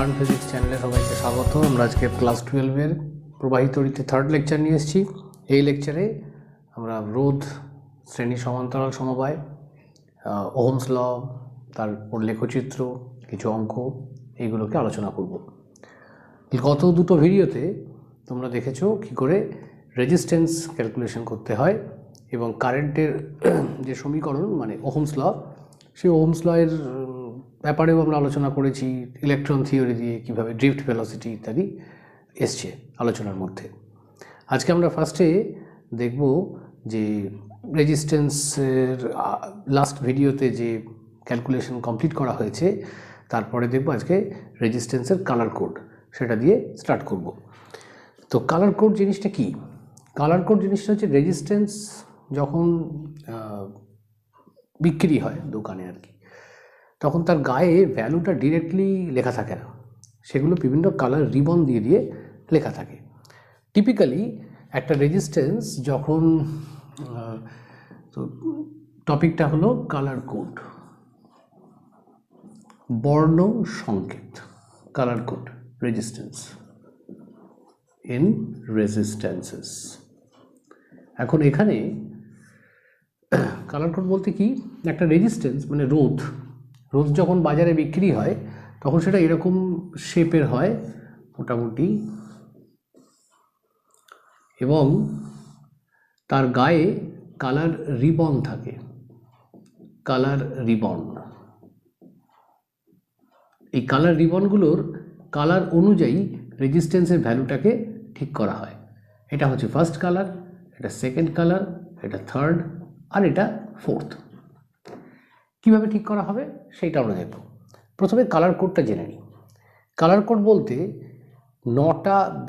Learn physics চ্যানেলে সবাইকে স্বাগত। আমরা আজকে ক্লাস 12-এর প্রবাহিত তড়িতে থার্ড লেকচার নিয়ে এসেছি। এই লেকচারে আমরা রোধ, শ্রেণী সমান্তরাল সমবায়, ওহমস ল, তারপর লেখচিত্র, কিছু অঙ্ক, এইগুলোকে আলোচনা করব। গত দুটো ভিডিওতে তোমরা দেখেছো কী করে রেজিস্ট্যান্স ক্যালকুলেশন করতে হয় এবং কারেন্টের যে সমীকরণ মানে ওহমস ল, সেই ওহমস ল এর ব্যাপারেও আমরা আলোচনা করেছি। ইলেকট্রন থিওরি দিয়ে কীভাবে ড্রিফট ভেলোসিটি ইত্যাদি এসছে আলোচনার মধ্যে। আজকে আমরা ফার্স্টে দেখব যে রেজিস্ট্যান্সের লাস্ট ভিডিওতে যে ক্যালকুলেশন কমপ্লিট করা হয়েছে, তারপরে দেখব আজকে রেজিস্ট্যান্সের কালার কোড, সেটা দিয়ে স্টার্ট করব। তো কালার কোড জিনিসটা কি? কালার কোড জিনিসটা হচ্ছে রেজিস্ট্যান্স যখন বিক্রি হয় দোকানে আর কি, তখন তার গায়ে ভ্যালুটা ডিরেক্টলি লেখা থাকে না, সেগুলো বিভিন্ন কালার রিবন দিয়ে দিয়ে লেখা থাকে। টিপিক্যালি একটা রেজিস্ট্যান্স যখন, তো টপিকটা হলো কালার কোড, বর্ণ সংকেত, কালার কোড রেজিস্ট্যান্স ইন রেজিস্ট্যান্সেস। এখন এখানে কালার কোড বলতে কি, একটা রেজিস্ট্যান্স মানে রোধ যখন বাজারে বিক্রি হয় তখন সেটা এরকম শেপের হয় মোটামুটি, এবং তার গায়ে কালার রিবন থাকে, কালার রিবন। এই কালার রিবনগুলোর কালার অনুযায়ী রেজিস্ট্যান্সের ভ্যালুটাকে ঠিক করা হয়। এটা হচ্ছে ফার্স্ট কালার, এটা সেকেন্ড কালার, এটা থার্ড, আর এটা ফোর্থ। কীভাবে ঠিক করা হবে সেইটা আমরা দেখব। প্রথমে কালার কোডটা জেনে নিই। কালার কোড বলতে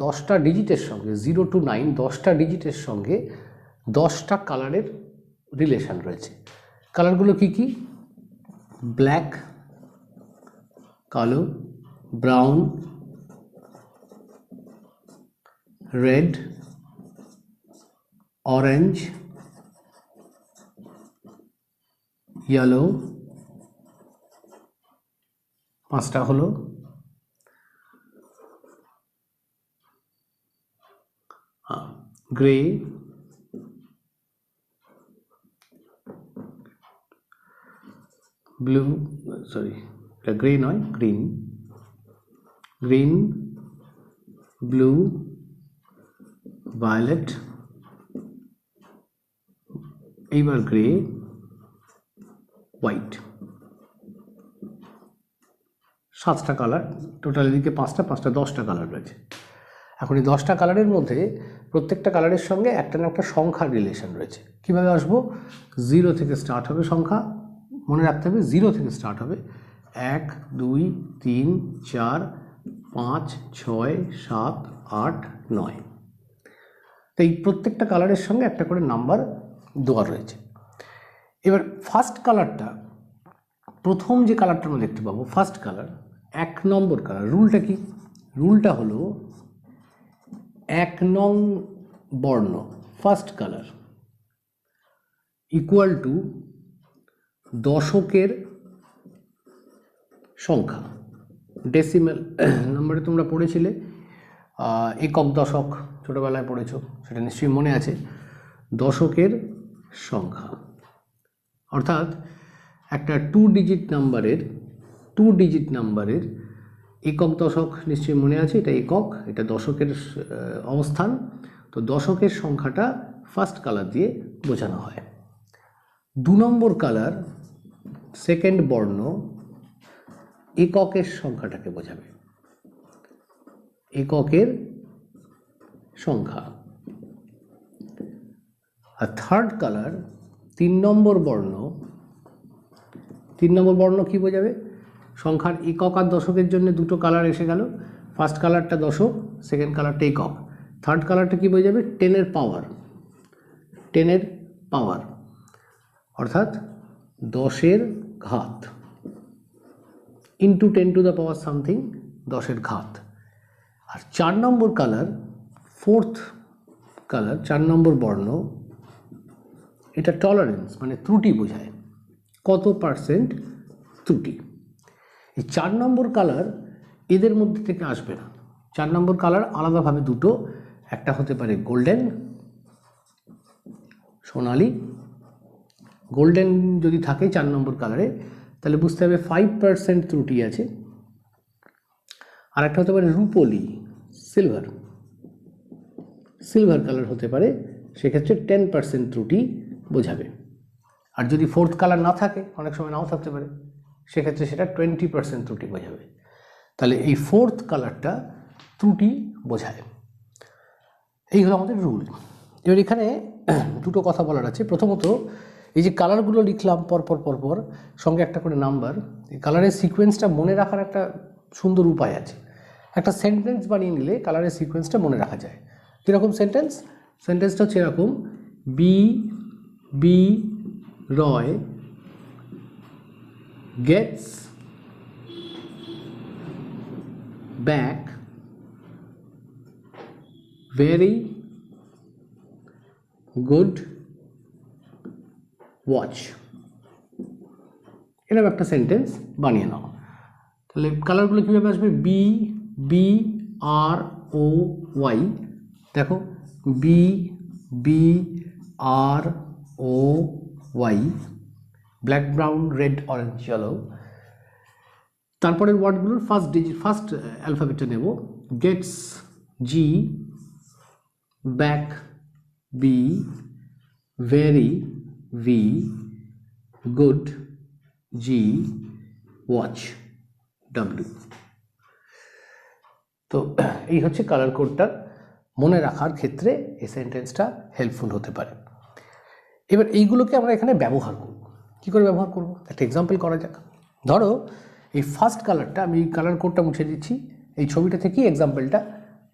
10টা ডিজিটের সঙ্গে 0 to 9 10টা ডিজিটের সঙ্গে 10টা কালারের রিলেশন রয়েছে। কালারগুলো কি কি? ব্ল্যাক, কালো, ব্রাউন, রেড, অরেঞ্জ, ইয়েলো, 5টা হলো, গ্রে, ব্লু, সরি এটা গ্রে নয়, গ্রিন, গ্রিন, ব্লু, ভায়োলেট, এইবার গ্রে, হোয়াইট। 7টা কালার টোটাল, এদিকে 5টা 10টা কালার রয়েছে। এখন এই 10টা কালারের মধ্যে প্রত্যেকটা কালারের সঙ্গে একটা না একটা সংখ্যার রিলেশন রয়েছে। কীভাবে আসবো? 0 থেকে স্টার্ট হবে সংখ্যা, মনে রাখতে হবে 0 থেকে স্টার্ট হবে। 1 2 3 4 5 6 7 8 9। তো এই প্রত্যেকটা কালারের সঙ্গে একটা করে নাম্বার দেওয়া রয়েছে। এবার ফার্স্ট কালারটা, প্রথম যে কালারটা আমরা দেখতে পাবো ফার্স্ট কালার, 1 নম্বর কালার। রুলটা কি? রুলটা হলো 1 নং বর্ণ ফার্স্ট কালার ইকুয়াল টু দশকের সংখ্যা। ডেসিমেল নাম্বারে তোমরা পড়েছিলে, একক দশক ছোটোবেলায় পড়েছো, সেটা নিশ্চয়ই মনে আছে। দশকের সংখ্যা অর্থাৎ একটা 2 ডিজিট নাম্বারের একক দশক নিশ্চয়ই মনে আছে, এটা একক, এটা দশকের অবস্থান। তো দশকের সংখ্যাটা ফার্স্ট কালার দিয়ে বোঝানো হয়। 2 নম্বর কালার সেকেন্ড বর্ণ এককের সংখ্যাটাকে বোঝাবে, এককের সংখ্যা। আর থার্ড কালার 3 নম্বর বর্ণ কি বোঝাবে? সংখ্যার একক আর দশকের জন্য দুটো কালার এসে গেল। ফার্স্ট কালারটা দশক, সেকেন্ড কালারটা একক। থার্ড কালারটা কি বোঝাবে? 10-এর পাওয়ার, অর্থাৎ 10-এর ঘাত, into 10 to the power something, 10-এর ঘাত। আর 4 নম্বর কালার, ফোর্থ কালার, 4 নম্বর বর্ণ, এটা টলারেন্স মানে ত্রুটি বোঝায়, কত % ত্রুটি। এই 4 নম্বর কালার এদের মধ্যে থেকে আসবে না। 4 নম্বর কালার আলাদাভাবে দুটো, একটা হতে পারে গোল্ডেন, সোনালি। গোল্ডেন যদি থাকে 4 নম্বর কালারে তাহলে বুঝতে হবে 5% ত্রুটি আছে। আর একটা হতে পারে রূপোলি, সিলভার, সিলভার কালার হতে পারে, সেক্ষেত্রে 10% ত্রুটি বোঝাবে। আর যদি 4th কালার না থাকে, অনেক সময় নাও থাকতে পারে, সেক্ষেত্রে সেটা 20% ত্রুটি বোঝাবে। তাহলে এই 4th কালারটা ত্রুটি বোঝায়। এই হলো আমাদের রুল। এবার এখানে দুটো কথা বলার আছে। প্রথমত, এই যে কালারগুলো লিখলাম পরপর সঙ্গে একটা করে নাম্বার, এই কালারের সিকোয়েন্সটা মনে রাখার একটা সুন্দর উপায় আছে। একটা সেন্টেন্স বানিয়ে নিলে কালারের সিকোয়েন্সটা মনে রাখা যায়। কীরকম সেন্টেন্স? সেন্টেন্সটা হচ্ছে এরকম, B Roy gets back very good watch. এরকম একটা সেন্টেন্স বানিয়ে নাও। তাহলে কালারগুলো কীভাবে আসবে? বি আর ও ওয়াই, দেখো B R O Y, black brown red orange yellow. তারপরের ওয়ার্ডগুলোর ফার্স্ট অ্যালফাবেটটা নেব। Gets G, back B, very V, good G, watch W. তো এই হচ্ছে কালার কোডটা মনে রাখার ক্ষেত্রে এই সেন্টেন্সটা হেল্পফুল হতে পারে। এবার এইগুলোকে আমরা এখানে ব্যবহার করব। কী করে ব্যবহার করব? একটা এক্সাম্পল করা যাক। ধরো এই ফার্স্ট কালারটা, আমি কালার কোডটা মুছে দিচ্ছি, এই ছবিটা থেকেই এক্সাম্পলটা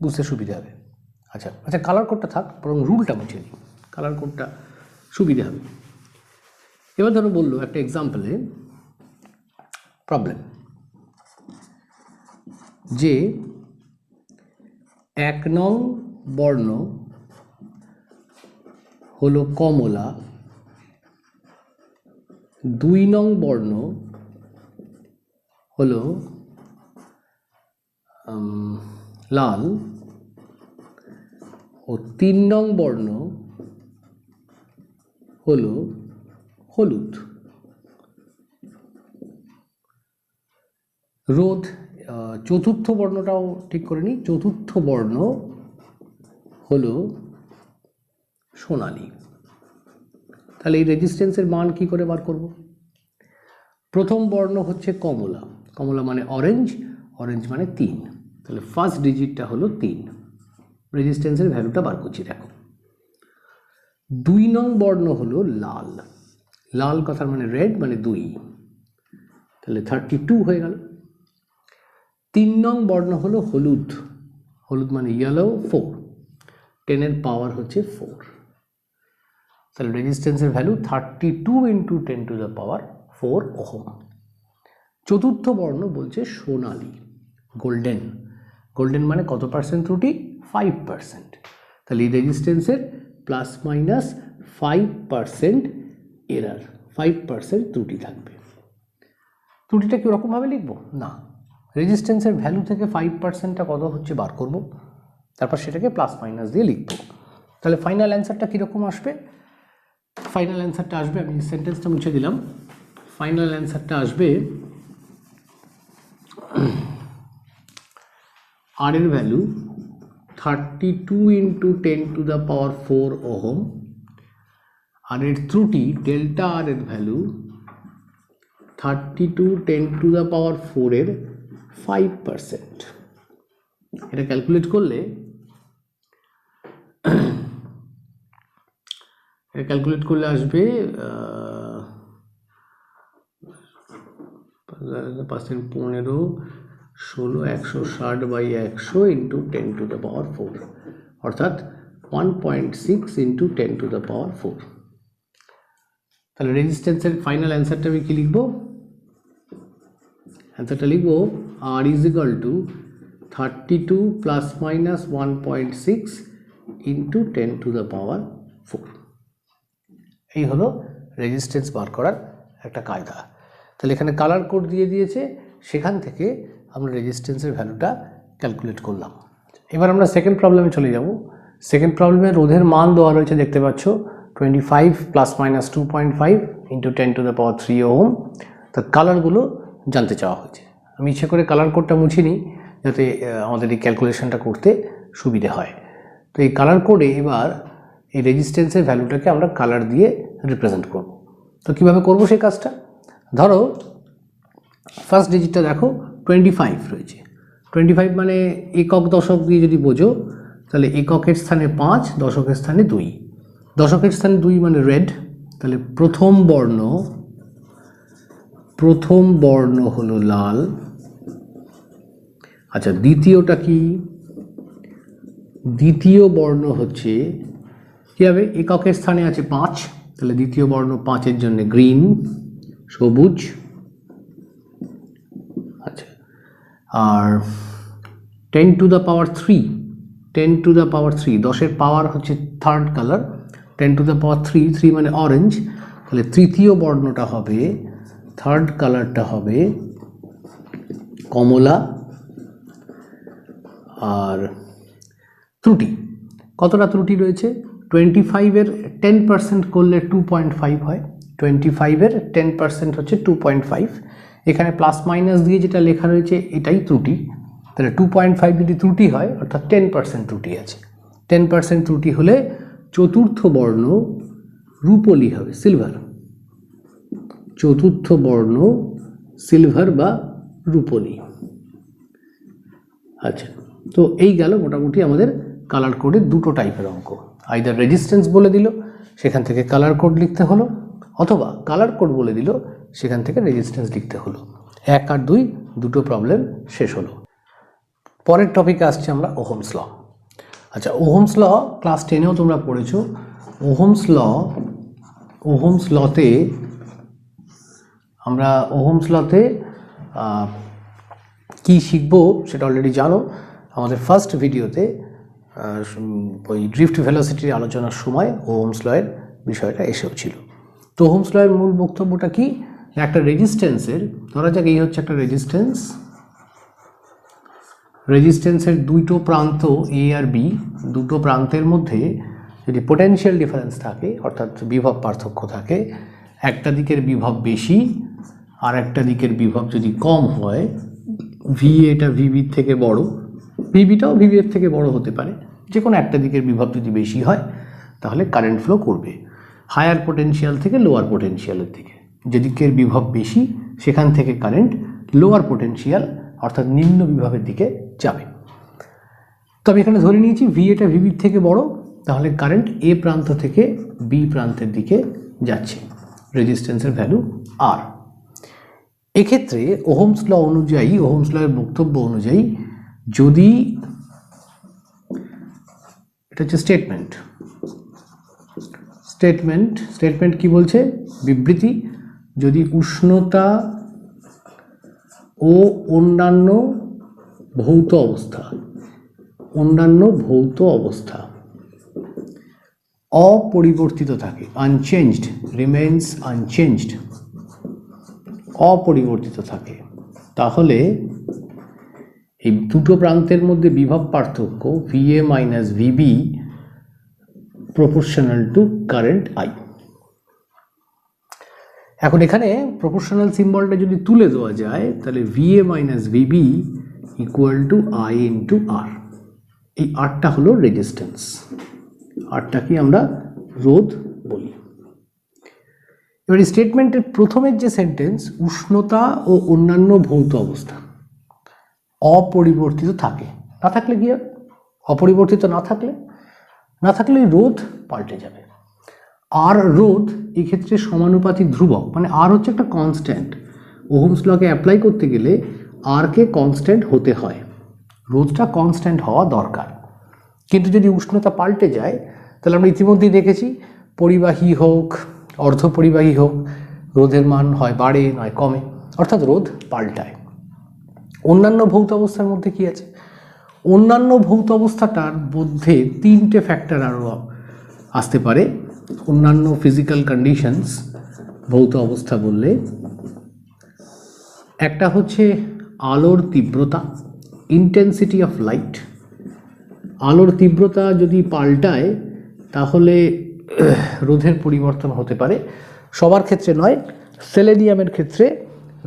বুঝতে সুবিধা হবে। আচ্ছা, কালার কোডটা থাক, বরং রুলটা মুছে দিই, কালার কোডটা সুবিধা হবে। এবার ধরো বললো একটা এক্সাম্পলে প্রবলেম যে 1 নং বর্ণ হলো কমলা, 2 নং বর্ণ হলো লাল ও 3 নং বর্ণ হলো হলুদ। রোদ, চতুর্থ বর্ণটাও ঠিক করে নিই, চতুর্থ বর্ণ হলো সোনালি। তাহলে এই রেজিস্ট্যান্সের মান কি করে বার করব? প্রথম বর্ণ হচ্ছে কমলা, কমলা মানে অরেঞ্জ, অরেঞ্জ মানে 3, তাহলে ফার্স্ট ডিজিটটা হলো 3, রেজিস্ট্যান্সের ভ্যালুটা বার করছি। দেখো 2 নং বর্ণ হলো লাল, লাল কথার মানে রেড মানে 2, তাহলে 32 হয়ে গেল। 3 নং বর্ণ হলো হলুদ, হলুদ মানে ইয়েলো 4, 10 এর পাওয়ার হচ্ছে 4, তাহলে রেজিস্ট্যান্সের value 32 into 10 to the power 4 ohm. চতুর্থ বর্ণ বলছে সোনালি, গোল্ডেন, গোল্ডেন মানে কত পার্সেন্ট ত্রুটি? 5%, তাহলে এই রেজিস্ট্যান্সের প্লাস মাইনাস 5% এরার, 5% ত্রুটি থাকবে। ত্রুটিটা কি ওরকমভাবে লিখবো? না, রেজিস্ট্যান্সের ভ্যালু থেকে 5%টা কত হচ্ছে বার করব, তারপর সেটাকে প্লাস মাইনাস দিয়ে লিখব। তাহলে ফাইনাল অ্যান্সারটা কীরকম আসবে? ফাইনাল অ্যান্সারটা আসবে, আমি সেন্টেন্সটা মুছে দিলাম, ফাইনাল অ্যান্সারটা আসবে আর এর value 32 into 10 to the power 4 ohm, আর এর ত্রুটি ডেল্টা আর এর ভ্যালু 32 10 টু দ্য পাওয়ার 4 এর 5%। এটা ক্যালকুলেট করলে আসবে 15, 16, 160/100 ইন্টু 10 টু দ্য পাওয়ার 4, অর্থাৎ 1.6 ইন্টু 10 টু দ্য পাওয়ার 4। তাহলে রেজিস্ট্যান্সের ফাইনাল অ্যান্সারটা আমি কি লিখব? অ্যান্সারটা লিখব R is equal to 32 plus minus 1.6 into 10 to the power 4। এই হলো রেজিস্ট্যান্স বার করার একটা কায়দা। তাহলে এখানে কালার কোড দিয়ে দিয়েছে, সেখান থেকে আমরা রেজিস্ট্যান্সের ভ্যালুটা ক্যালকুলেট করলাম। এবার আমরা সেকেন্ড প্রবলেমে চলে যাব। সেকেন্ড প্রবলেমে রোধের মান দেওয়া রয়েছে, দেখতে পাচ্ছ 25 প্লাস মাইনাস 2.5 ইন্টু 10⁻³ ওহম। তো কালারগুলো জানতে চাওয়া হয়েছে। আমি ইচ্ছে করে কালার কোডটা মুছিনি যাতে আমাদের এই ক্যালকুলেশনটা করতে সুবিধে হয়। তো এই কালার কোডে এবার এই রেজিস্ট্যান্সের ভ্যালুটাকে আমরা কালার দিয়ে রিপ্রেজেন্ট করব। তো কীভাবে করব সেই কাজটা? ধরো ফার্স্ট ডিজিটটা দেখো 25 রয়েছে। 25 মানে একক দশক দিয়ে যদি বোঝো তাহলে এককের স্থানে 5, দশকের স্থানে 2। দশকের স্থানে 2 মানে রেড, তাহলে প্রথম বর্ণ হলো লাল। আচ্ছা, দ্বিতীয়টা কি? দ্বিতীয় বর্ণ হচ্ছে কী হবে? এককের স্থানে আছে 5, তাহলে দ্বিতীয় বর্ণ 5-এর জন্য গ্রিন, সবুজ। আচ্ছা, আর 10⁻³ 10⁻³ 10-এর পাওয়ার হচ্ছে থার্ড কালার, 10⁻³ 3 মানে অরেঞ্জ, তাহলে তৃতীয় বর্ণটা হবে, থার্ড কালারটা হবে কমলা। আর ত্রুটি, কতটা ত্রুটি রয়েছে? 25-এর 10% করলে 2.5 হয়। 25-এর 10% হচ্ছে 2.5। এখানে প্লাস মাইনাস দিয়ে যেটা লেখা রয়েছে এটাই ত্রুটি। তাহলে 2.5 যদি ত্রুটি হয় অর্থাৎ 10% ত্রুটি আছে। 10% ত্রুটি হলে চতুর্থ বর্ণ রূপোলি হবে, সিলভার। চতুর্থ বর্ণ সিলভার বা রূপোলি। আচ্ছা, তো এই গেল মোটামুটি আমাদের কালার কোডের দুটো টাইপের অঙ্ক। আইদার রেজিস্ট্যান্স বলে দিল, সেখান থেকে কালার কোড লিখতে হলো, অথবা কালার কোড বলে দিল, সেখান থেকে রেজিস্ট্যান্স লিখতে হলো। 1 আর 2 দুটো প্রবলেম শেষ হলো। পরের টপিকে আসছে আমরা ওহমস ল। আচ্ছা, ওহমস ল ক্লাস 10-এও তোমরা পড়েছো। ওহমস লতে আমরা কি শিখবো সেটা অলরেডি জানো। আমাদের ফার্স্ট ভিডিওতে ওই ড্রিফট ভেলোসিটির আলোচনার সময় ওহমস লয়ের বিষয়টা এসেও ছিল। তো ওহমস লয়ের মূল বক্তব্যটা কি? একটা রেজিস্ট্যান্সের, ধরা যাক এই হচ্ছে একটা রেজিস্ট্যান্সের দুটো প্রান্ত এ আর বি, দুটো প্রান্তের মধ্যে যদি পোটেনশিয়াল ডিফারেন্স থাকে অর্থাৎ বিভব পার্থক্য থাকে, একটা দিকের বিভব বেশি আর একটা দিকের বিভব যদি কম হয়, ভি এটা ভিবির থেকে বড়, ভিবিটাও ভিবি এর থেকে বড় হতে পারে, যে কোনো একটা দিকের বিভব যদি বেশি হয় তাহলে কারেন্ট ফ্লো করবে হায়ার পোটেনশিয়াল থেকে লোয়ার পোটেনশিয়ালের দিকে। যেদিকের বিভব বেশি সেখান থেকে কারেন্ট লোয়ার পোটেনশিয়াল অর্থাৎ নিম্ন বিভবের দিকে যাবে। তো আমি এখানে ধরে নিয়েছি ভি এটা ভিবির থেকে বড়, তাহলে কারেন্ট এ প্রান্ত থেকে বি প্রান্তের দিকে যাচ্ছে, রেজিস্ট্যান্সের ভ্যালু আর। এক্ষেত্রে ওহমস ল অনুযায়ী, ওহমস লয়ের বক্তব্য অনুযায়ী, যদি এটা হচ্ছে স্টেটমেন্ট কি বলছে? বিবৃতি। যদি উষ্ণতা ও অন্যান্য ভৌত অবস্থা অপরিবর্তিত থাকে, আনচেঞ্জড, রিমেইনস আনচেঞ্জড, অপরিবর্তিত থাকে, তাহলে এই দুটো প্রান্তের মধ্যে বিভব পার্থক্য VA minus VB proportional to current I। এখন এখানে প্রপোর্শনাল সিম্বলটা যদি তুলে দেওয়া যায় তাহলে VA minus VB equal to I into R। এই আরটা হলো রেজিস্ট্যান্স, আরটাকে আমরা রোধ বলি। এবার স্টেটমেন্টের প্রথমের যে সেন্টেন্স, উষ্ণতা ও অন্যান্য ভৌত অবস্থা অপরিবর্তিত থাকে, না থাকলে কি হবে? অপরিবর্তিত না থাকলে রোধ পাল্টে যাবে। আর রোধ এক্ষেত্রে সমানুপাতিক ধ্রুবক, মানে আর হচ্ছে একটা কনস্ট্যান্ট। ওহমস লকে অ্যাপ্লাই করতে গেলে আরকে কনস্ট্যান্ট হতে হয়, রোধটা কনস্ট্যান্ট হওয়া দরকার। কিন্তু যদি উষ্ণতা পাল্টে যায় তাহলে আমরা ইতিমধ্যেই দেখেছি, পরিবাহী হোক অর্ধপরিবাহী হোক, রোধের মান হয় বাড়ে নয় কমে, অর্থাৎ রোধ পাল্টায়। অন্যান্য ভৌত অবস্থার মধ্যে কি আছে? অন্যান্য ভৌত অবস্থাটার মধ্যে তিনটে ফ্যাক্টর আরও আসতে পারে। অন্যান্য ফিজিক্যাল কন্ডিশনস ভৌত অবস্থা বললে একটা হচ্ছে আলোর তীব্রতা, ইন্টেন্সিটি অফ লাইট। আলোর তীব্রতা যদি পাল্টায় তাহলে রোধের পরিবর্তন হতে পারে, সবার ক্ষেত্রে নয়, সেলেনিয়ামের ক্ষেত্রে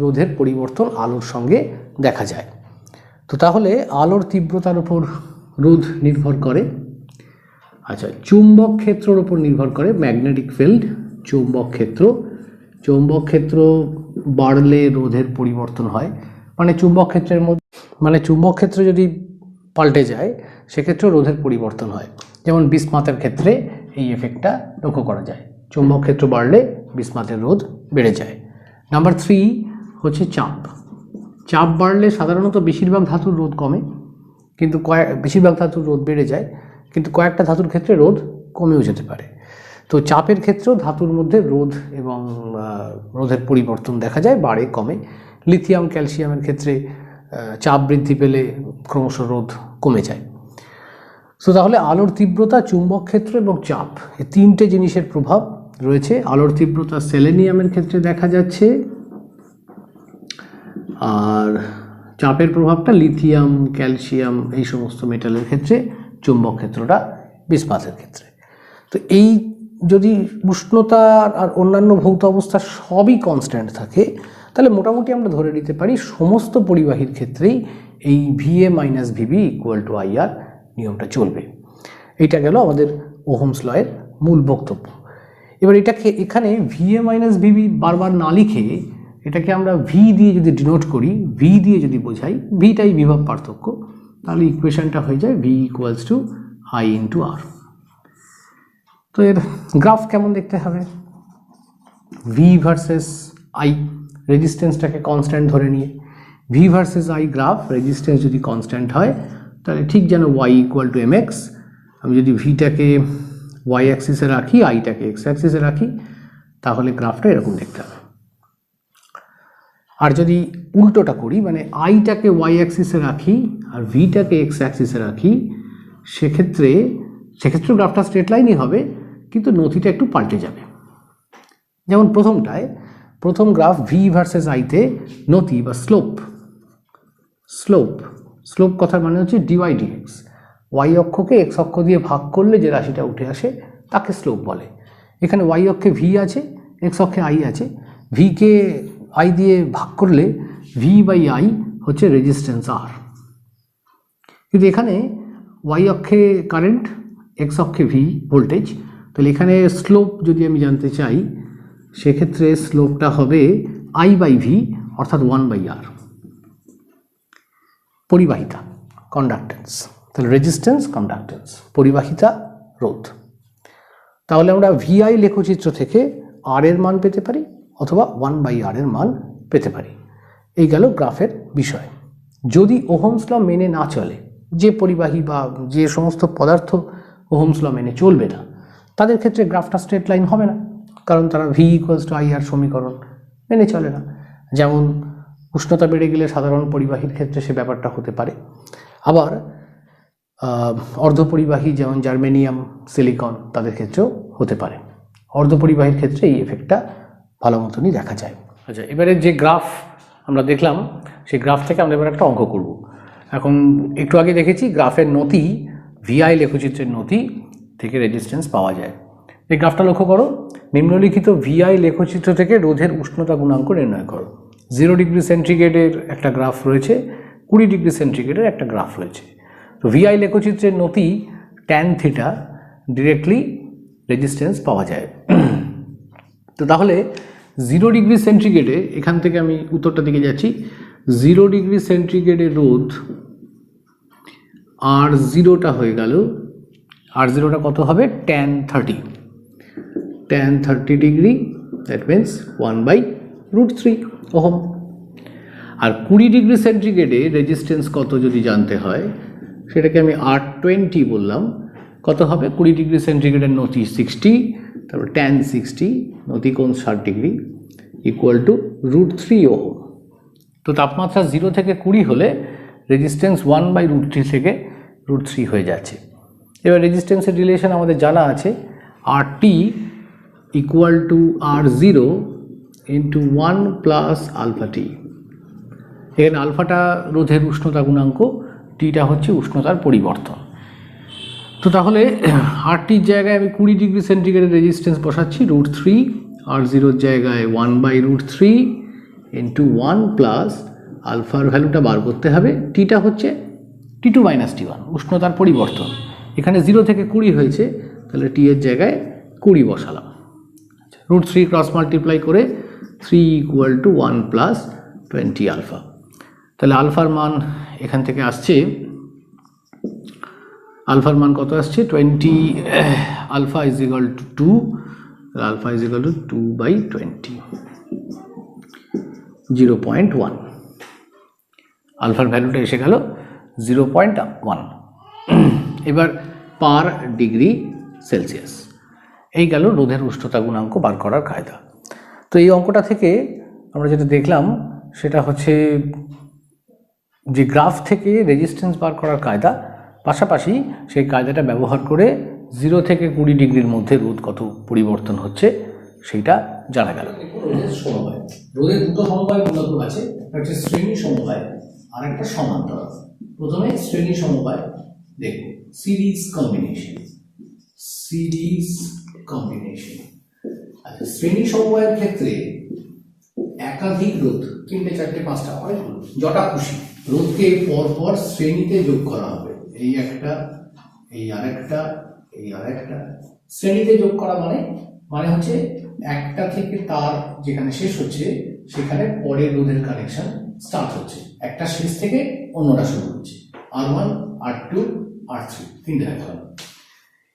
রোধের পরিবর্তন আলোর সঙ্গে দেখা যায়। তো তাহলে আলোর তীব্রতার উপর রোধ নির্ভর করে। আচ্ছা, চুম্বক ক্ষেত্রের উপর নির্ভর করে, ম্যাগনেটিক ফিল্ড, চুম্বক ক্ষেত্র। চুম্বক ক্ষেত্র বাড়লে রোধের পরিবর্তন হয়, মানে চুম্বক ক্ষেত্রের মধ্যে, মানে চুম্বক ক্ষেত্র যদি পাল্টে যায় সেক্ষেত্রে রোধের পরিবর্তন হয়। যেমন বিসমাথের ক্ষেত্রে এই এফেক্টটা লক্ষ্য করা যায়, চুম্বক ক্ষেত্র বাড়লে বিসমাথের রোধ বেড়ে যায়। নাম্বার 3 হচ্ছে চাপ। চাপ বাড়লে সাধারণত বেশিরভাগ ধাতুর রোধ কমে, কিন্তু বেশিরভাগ ধাতুর রোধ বেড়ে যায়, কিন্তু কয়েকটা ধাতুর ক্ষেত্রে রোধ কমেও যেতে পারে। তো চাপের ক্ষেত্রেও ধাতুর মধ্যে রোধ এবং রোধের পরিবর্তন দেখা যায়, বাড়ে কমে। লিথিয়াম ক্যালসিয়ামের ক্ষেত্রে চাপ বৃদ্ধি পেলে ক্রমশ রোধ কমে যায়। তো তাহলে আলোর তীব্রতা, চুম্বক ক্ষেত্র এবং চাপ, এই তিনটে জিনিসের প্রভাব রয়েছে। আলোর তীব্রতা সেলেনিয়ামের ক্ষেত্রে দেখা যাচ্ছে, আর চাপের প্রভাবটা লিথিয়াম, ক্যালসিয়াম এই সমস্ত মেটালের ক্ষেত্রে, চুম্বক ক্ষেত্রটা বিসমাথের ক্ষেত্রে। তো এই যদি উষ্ণতা আর অন্যান্য ভৌত অবস্থা সবই কনস্ট্যান্ট থাকে তাহলে মোটামুটি আমরা ধরে নিতে পারি সমস্ত পরিবাহীর ক্ষেত্রেই এই VA minus VB equal to IR নিয়মটা চলবে। এইটা গেল আমাদের ওহমস লয়ের মূল বক্তব্য। এবার এটাকে এখানে VA মাইনাস VB বারবার না লিখে এটাকে আমরা V দিয়ে যদি ডিনোট করি, V দিয়ে যদি বোঝাই, ভিটাই বিভব পার্থক্য, তাহলে ইকুয়েশনটা হয়ে যায় V equals to I into R। তো এর গ্রাফ কেমন দেখতে হবে? V ভার্সেস I, রেজিস্ট্যান্সটাকে কনস্ট্যান্ট ধরে নিয়ে V versus I graph, resistance যদি কনস্ট্যান্ট হয় তাহলে ঠিক যেন Y ইকুয়াল টু mx, আমি যদি ভিটাকে y অ্যাক্সিসে রাখি, আইটাকে x অ্যাক্সিসে রাখি, তাহলে গ্রাফটা এরকম দেখতে হবে। আর যদি উল্টোটা করি, মানে আইটাকে y অ্যাক্সিসে রাখি আর ভিটাকে x অ্যাক্সিসে রাখি, সেক্ষেত্রে গ্রাফটা স্ট্রেট লাইনই হবে, কিন্তু নথিটা একটু পাল্টে যাবে। যেমন প্রথম গ্রাফ V ভার্সেস আইতে নথি বা স্লোপ কথার মানে হচ্ছে dy dx, y অক্ষকে x অক্ষ দিয়ে ভাগ করলে যে রাশিটা উঠে আসে তাকে স্লোপ বলে। এখানে y অক্ষে V আছে, x অক্ষে I আছে, V কে I দিয়ে ভাগ করলে V বাই I হচ্ছে রেজিস্ট্যান্স R। কিন্তু এখানে y অক্ষে কারেন্ট, x অক্ষে V ভোল্টেজ, তাহলে এখানে স্লোপ যদি আমি জানতে চাই সেক্ষেত্রে স্লোপটা হবে I বাই V অর্থাৎ 1 বাই R। পরিবাহিতা, কন্ডাক্টেন্স, তাহলে রেজিস্ট্যান্স, কন্ডাক্টেন্স, পরিবাহিতা, রোধ। তাহলে আমরা VI লেখচিত্র থেকে R এর মান পেতে পারি অথবা 1 বাই R এর মান পেতে পারি। এই গেল গ্রাফের বিষয়। যদি ওহমস ল মেনে না চলে, যে পরিবাহী বা যে সমস্ত পদার্থ ওহমস ল মেনে চলবে না, তাদের ক্ষেত্রে গ্রাফটা স্ট্রেট লাইন হবে না, কারণ তারা V ইকুয়ালস টু IR সমীকরণ মেনে চলে না। যেমন উষ্ণতা বেড়ে গেলে সাধারণ পরিবাহীর ক্ষেত্রে সে ব্যাপারটা হতে পারে, আবার অর্ধপরিবাহী যেমন জার্মেনিয়াম, সিলিকন, তাদের ক্ষেত্রেও হতে পারে। অর্ধপরিবাহীর ক্ষেত্রে এই এফেক্টটা ভালো মতনই দেখা যায়। আচ্ছা, এবারে যে গ্রাফ আমরা দেখলাম সেই গ্রাফ থেকে আমরা এবার একটা অঙ্ক করব। এখন একটু আগে দেখেছি গ্রাফের নতি, VI লেখচিত্রের নতি থেকে রেজিস্ট্যান্স পাওয়া যায়। এই গ্রাফটা লক্ষ্য করো, নিম্নলিখিত VI লেখচিত্র থেকে রোধের উষ্ণতা গুণাঙ্ক নির্ণয় করো। 0 ডিগ্রি সেন্টিগ্রেডের একটা গ্রাফ রয়েছে, 20 ডিগ্রি সেন্টিগ্রেডের একটা গ্রাফ রয়েছে। তো VI লেখচিত্রের নতি ট্যান থিটা ডিরেক্টলি রেজিস্ট্যান্স পাওয়া যায়। তো তাহলে 0 ডিগ্রি সেন্টিগ্রেডে, এখান থেকে আমি উত্তরটা দিকে যাচ্ছি, 0 ডিগ্রি সেন্টিগ্রেডের রোধ R0টা হয়ে গেল, R0টা কত হবে? Tan 30 degree, that means 1/√3 ohm. আর 20 ডিগ্রি সেন্টিগ্রেডে রেজিস্ট্যান্স কত যদি জানতে হয়, সেটাকে আমি R20 বললাম, কত হবে? 20 ডিগ্রি সেন্টিগ্রেডের নতি 60, তারপর ট্যান 60, নতি কোণ 60 ডিগ্রি, ইকুয়াল টু √3 ওহম। তো তাপমাত্রা 0 থেকে 20 হলে রেজিস্ট্যান্স 1/√3 থেকে √3 হয়ে যাচ্ছে। এবার রেজিস্ট্যান্সের রিলেশন আমাদের জানা আছে, RT equal to R0 into 1 plus alpha T. এখানে আলফাটা রোধের উষ্ণতা গুণাঙ্ক, টিটা হচ্ছে উষ্ণতার পরিবর্তন। তো তাহলে আরটির জায়গায় আমি 20 ডিগ্রি সেন্টিগ্রেড রেজিস্ট্যান্স বসাচ্ছি √3, আর জিরোর জায়গায় 1/√3 ইন্টু 1 প্লাস আলফার ভ্যালুটা বার করতে হবে। টিটা হচ্ছে T2 - T1 উষ্ণতার পরিবর্তন। এখানে 0 থেকে 20 হয়েছে, তাহলে টি এর জায়গায় 20 বসালাম। √3 ক্রস মাল্টিপ্লাই করে 3 = 1 প্লাস 20 আলফা। তাহলে আলফার মান এখান থেকে আসছে, আলফার মান কত আসছে 20, আলফা = 2, আলফা = 2/20, 0.1। আলফার ভ্যালুটা এসে গেল 0.1। এবার পার ডিগ্রি সেলসিয়াস, এই গেল রোধের উষ্ণতা গুণাঙ্ক বার করার কায়দা। তো এই অঙ্কটা থেকে আমরা যেটা দেখলাম সেটা হচ্ছে যে গ্রাফ থেকে রেজিস্ট্যান্স বার করার কায়দা, পাশাপাশি সেই কায়দাটা ব্যবহার করে 0 থেকে 20 ডিগ্রির মধ্যে রোধ কত পরিবর্তন হচ্ছে সেইটা জানা গেল। রোধের সমবায়, রোধের দুটো সমবায় মূলত আছে, একটা শ্রেণী সমবায় আর একটা সমান্তরাল। প্রথমে শ্রেণী সমবায় দেখব, সিরিজ কম্বিনেশন। সিরিজ কম্বিনেশন, আচ্ছা শ্রেণী সমবায়ের ক্ষেত্রে একাধিক রোধ, 3টে 4টে 5টা যটা খুশি রোধকে পরপর শ্রেণীতে যোগ করা হবে। এই একটা, এই আরেকটা, এই আরেকটা, শ্রেণীতে যোগ করা মানে হচ্ছে একটা থেকে তার যেখানে শেষ হচ্ছে সেখানে পরের রোধের কানেকশন স্টার্ট হচ্ছে, একটা শেষ থেকে অন্যটা শুরু হচ্ছে। R1, R2, R3, 3টে দেখালাম।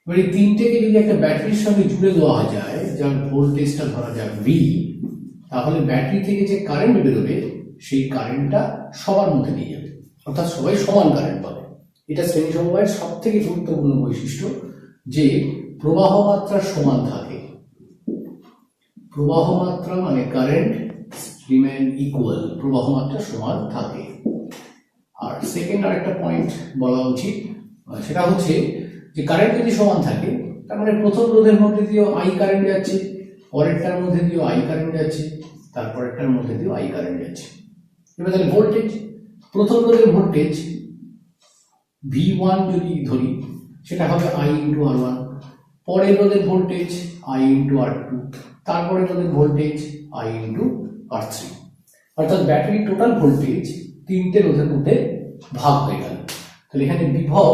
এবার এই 3টেকে যদি একটা ব্যাটারির সঙ্গে জুড়ে দেওয়া যায়, যার ভোল্টেজটা ধরা যাক V, তাহলে ব্যাটারি থেকে যে কারেন্ট বেরোবে সেই কারেন্টটা সবার মধ্যে নিয়ে যাবে, অর্থাৎ সবাই সমান কারেন্ট পাবে। এটা শ্রেণী সমবায়ের সব থেকে গুরুত্বপূর্ণ বৈশিষ্ট্য, যে প্রবাহ মাত্রা সমান থাকে। প্রবাহ মাত্রা মানে কারেন্ট রিমেইন ইকুয়াল, প্রবাহ মাত্রা সমান থাকে। আর সেকেন্ড আরেকটা পয়েন্ট বলা উচিত, সেটা হচ্ছে যে কারেন্ট যদি সমান থাকে, তার মানে প্রথম রোধের মধ্যে দিয়েও I কারেন্ট যাচ্ছে, পরেরটার মধ্যে দিয়েও I কারেন্ট যাচ্ছে, তারপরেরটার মধ্যে দিয়েও I কারেন্ট যাচ্ছে। এবার তাহলে ভোল্টেজ, প্রথম রোধের ভোল্টেজ V1 যদি ধরি, সেটা হবে I × R1, পরের রোধের ভোল্টেজ I × R2, তারপরে রোধের ভোল্টেজ I × R3। অর্থাৎ ব্যাটারির টোটাল ভোল্টেজ 3টে রোধের মধ্যে ভাগ হয়ে গেল। তাহলে এখানে বিভব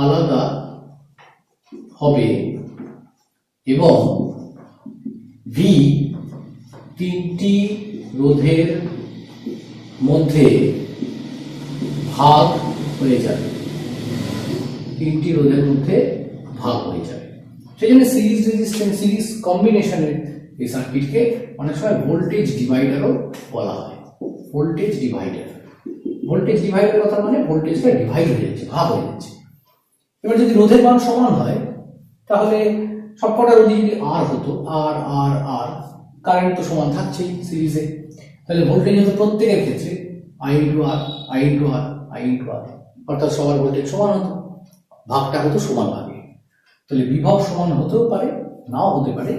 আলাদা হবে এবং V 3টি রোধের মধ্যে ভাগ হয়ে যাবে, 3টি রোধের মধ্যে ভাগ হয়ে যাবে। সেই জন্য সিরিজ রেজিস্ট্যান্স, সিরিজ কম্বিনেশনের এই সার্কিটকে অনেক সময় ভোল্টেজ ডিভাইডারও বলা হয়। ভোল্টেজ ডিভাইডার, ভোল্টেজ ডিভাইডার কথা মানে ভোল্টেজটা ডিভাইড হয়ে যাচ্ছে, ভাগ হয়ে যাচ্ছে। এবার যদি রোধের মান সমান হয়, তাহলে সবকটা রোধ যদি R হতো, R R R, কারেন্ট তো সমান থাকছেই সিরিজে, তাহলে ভোল্টেজ হতো প্রত্যেকের ক্ষেত্রে I × R, I × R, I × R, অর্থাৎ সবার ভোল্টেজ সমান হতো, ভাগটা হতো সমান ভাগে। তাহলে বিভব সমান হতেও পারে, নাও হতে পারে।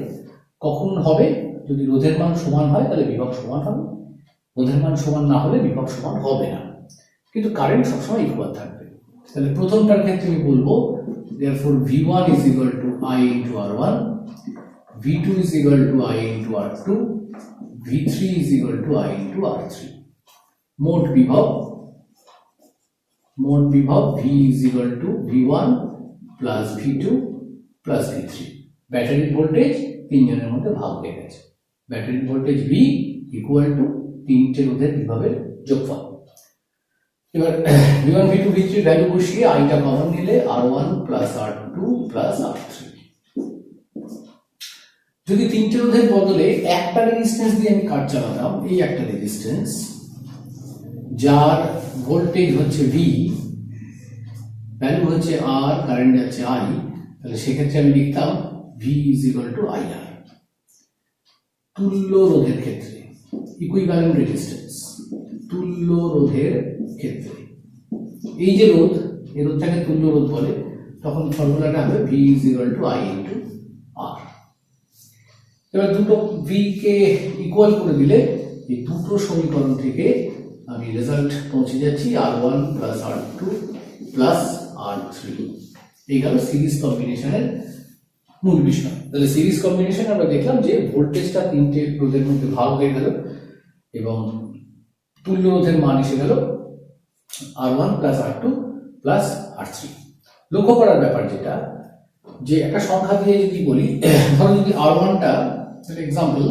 কখন হবে? যদি রোধের মান সমান হয় তাহলে বিভব সমান হবে, রোধের মান সমান না হলে বিভব সমান হবে না, কিন্তু কারেন্ট সবসময় ইকুয়াল থাকবে। তাহলে প্রথমটার ক্ষেত্রে আমি বলবো therefore V1 = I × R1, V2 = I × R2, V3 = I × R3। মোট বিভব V = V1 plus V2 plus V3। ব্যাটারির ভোল্টেজ তিনজনের মধ্যে ভাগ হয়ে গেছে। ব্যাটারির ভোল্টেজ V = 3টে রোধের বিভবের যোগফল। এবার V1 V2 V3 ভ্যালু বসিয়ে আইটা কমন নিলে R1 plus R2 plus R3। যদি 3টে রোধের বদলে একটা রেজিস্ট্যান্স দিয়ে আমি কাজ চালাতাম, এই একটা রেজিস্ট্যান্স যার ভোল্টেজ হচ্ছে V, ভ্যালু হচ্ছে R, কারেন্ট যাচ্ছে I, তাহলে সেক্ষেত্রে আমি লিখতাম V = IR। তুল্য রোধের ক্ষেত্রে, ইকুইভ্যালেন্ট রেজিস্ট্যান্স, তুল্য রোধের ক্ষেত্রে এই যে রোধ, এই রোধটাকে তুল্য রোধ বলে, তখন ফর্মুলাটা হবে V = I × R। এবার দুটো V কে ইকুয়াল করে দিলে এই দুটো সমীকরণ থেকে আমি রেজাল্ট পৌঁছে যাচ্ছি R1 plus R2 plus R3। এই গেল সিরিজ কম্বিনেশনের মূল বিষয়। তাহলে সিরিজ কম্বিনেশন আমরা দেখলাম যে ভোল্টেজটা তিনটে রোধের মধ্যে ভাগ হয়ে গেল এবং তুল্য রোধের মান এসে গেল R1 plus R2 plus R3। লক্ষ্য করার ব্যাপার যেটা, যে একটা সংখ্যা দিয়ে যদি বলি, ধরো যদি R1টা এক্সাম্পল,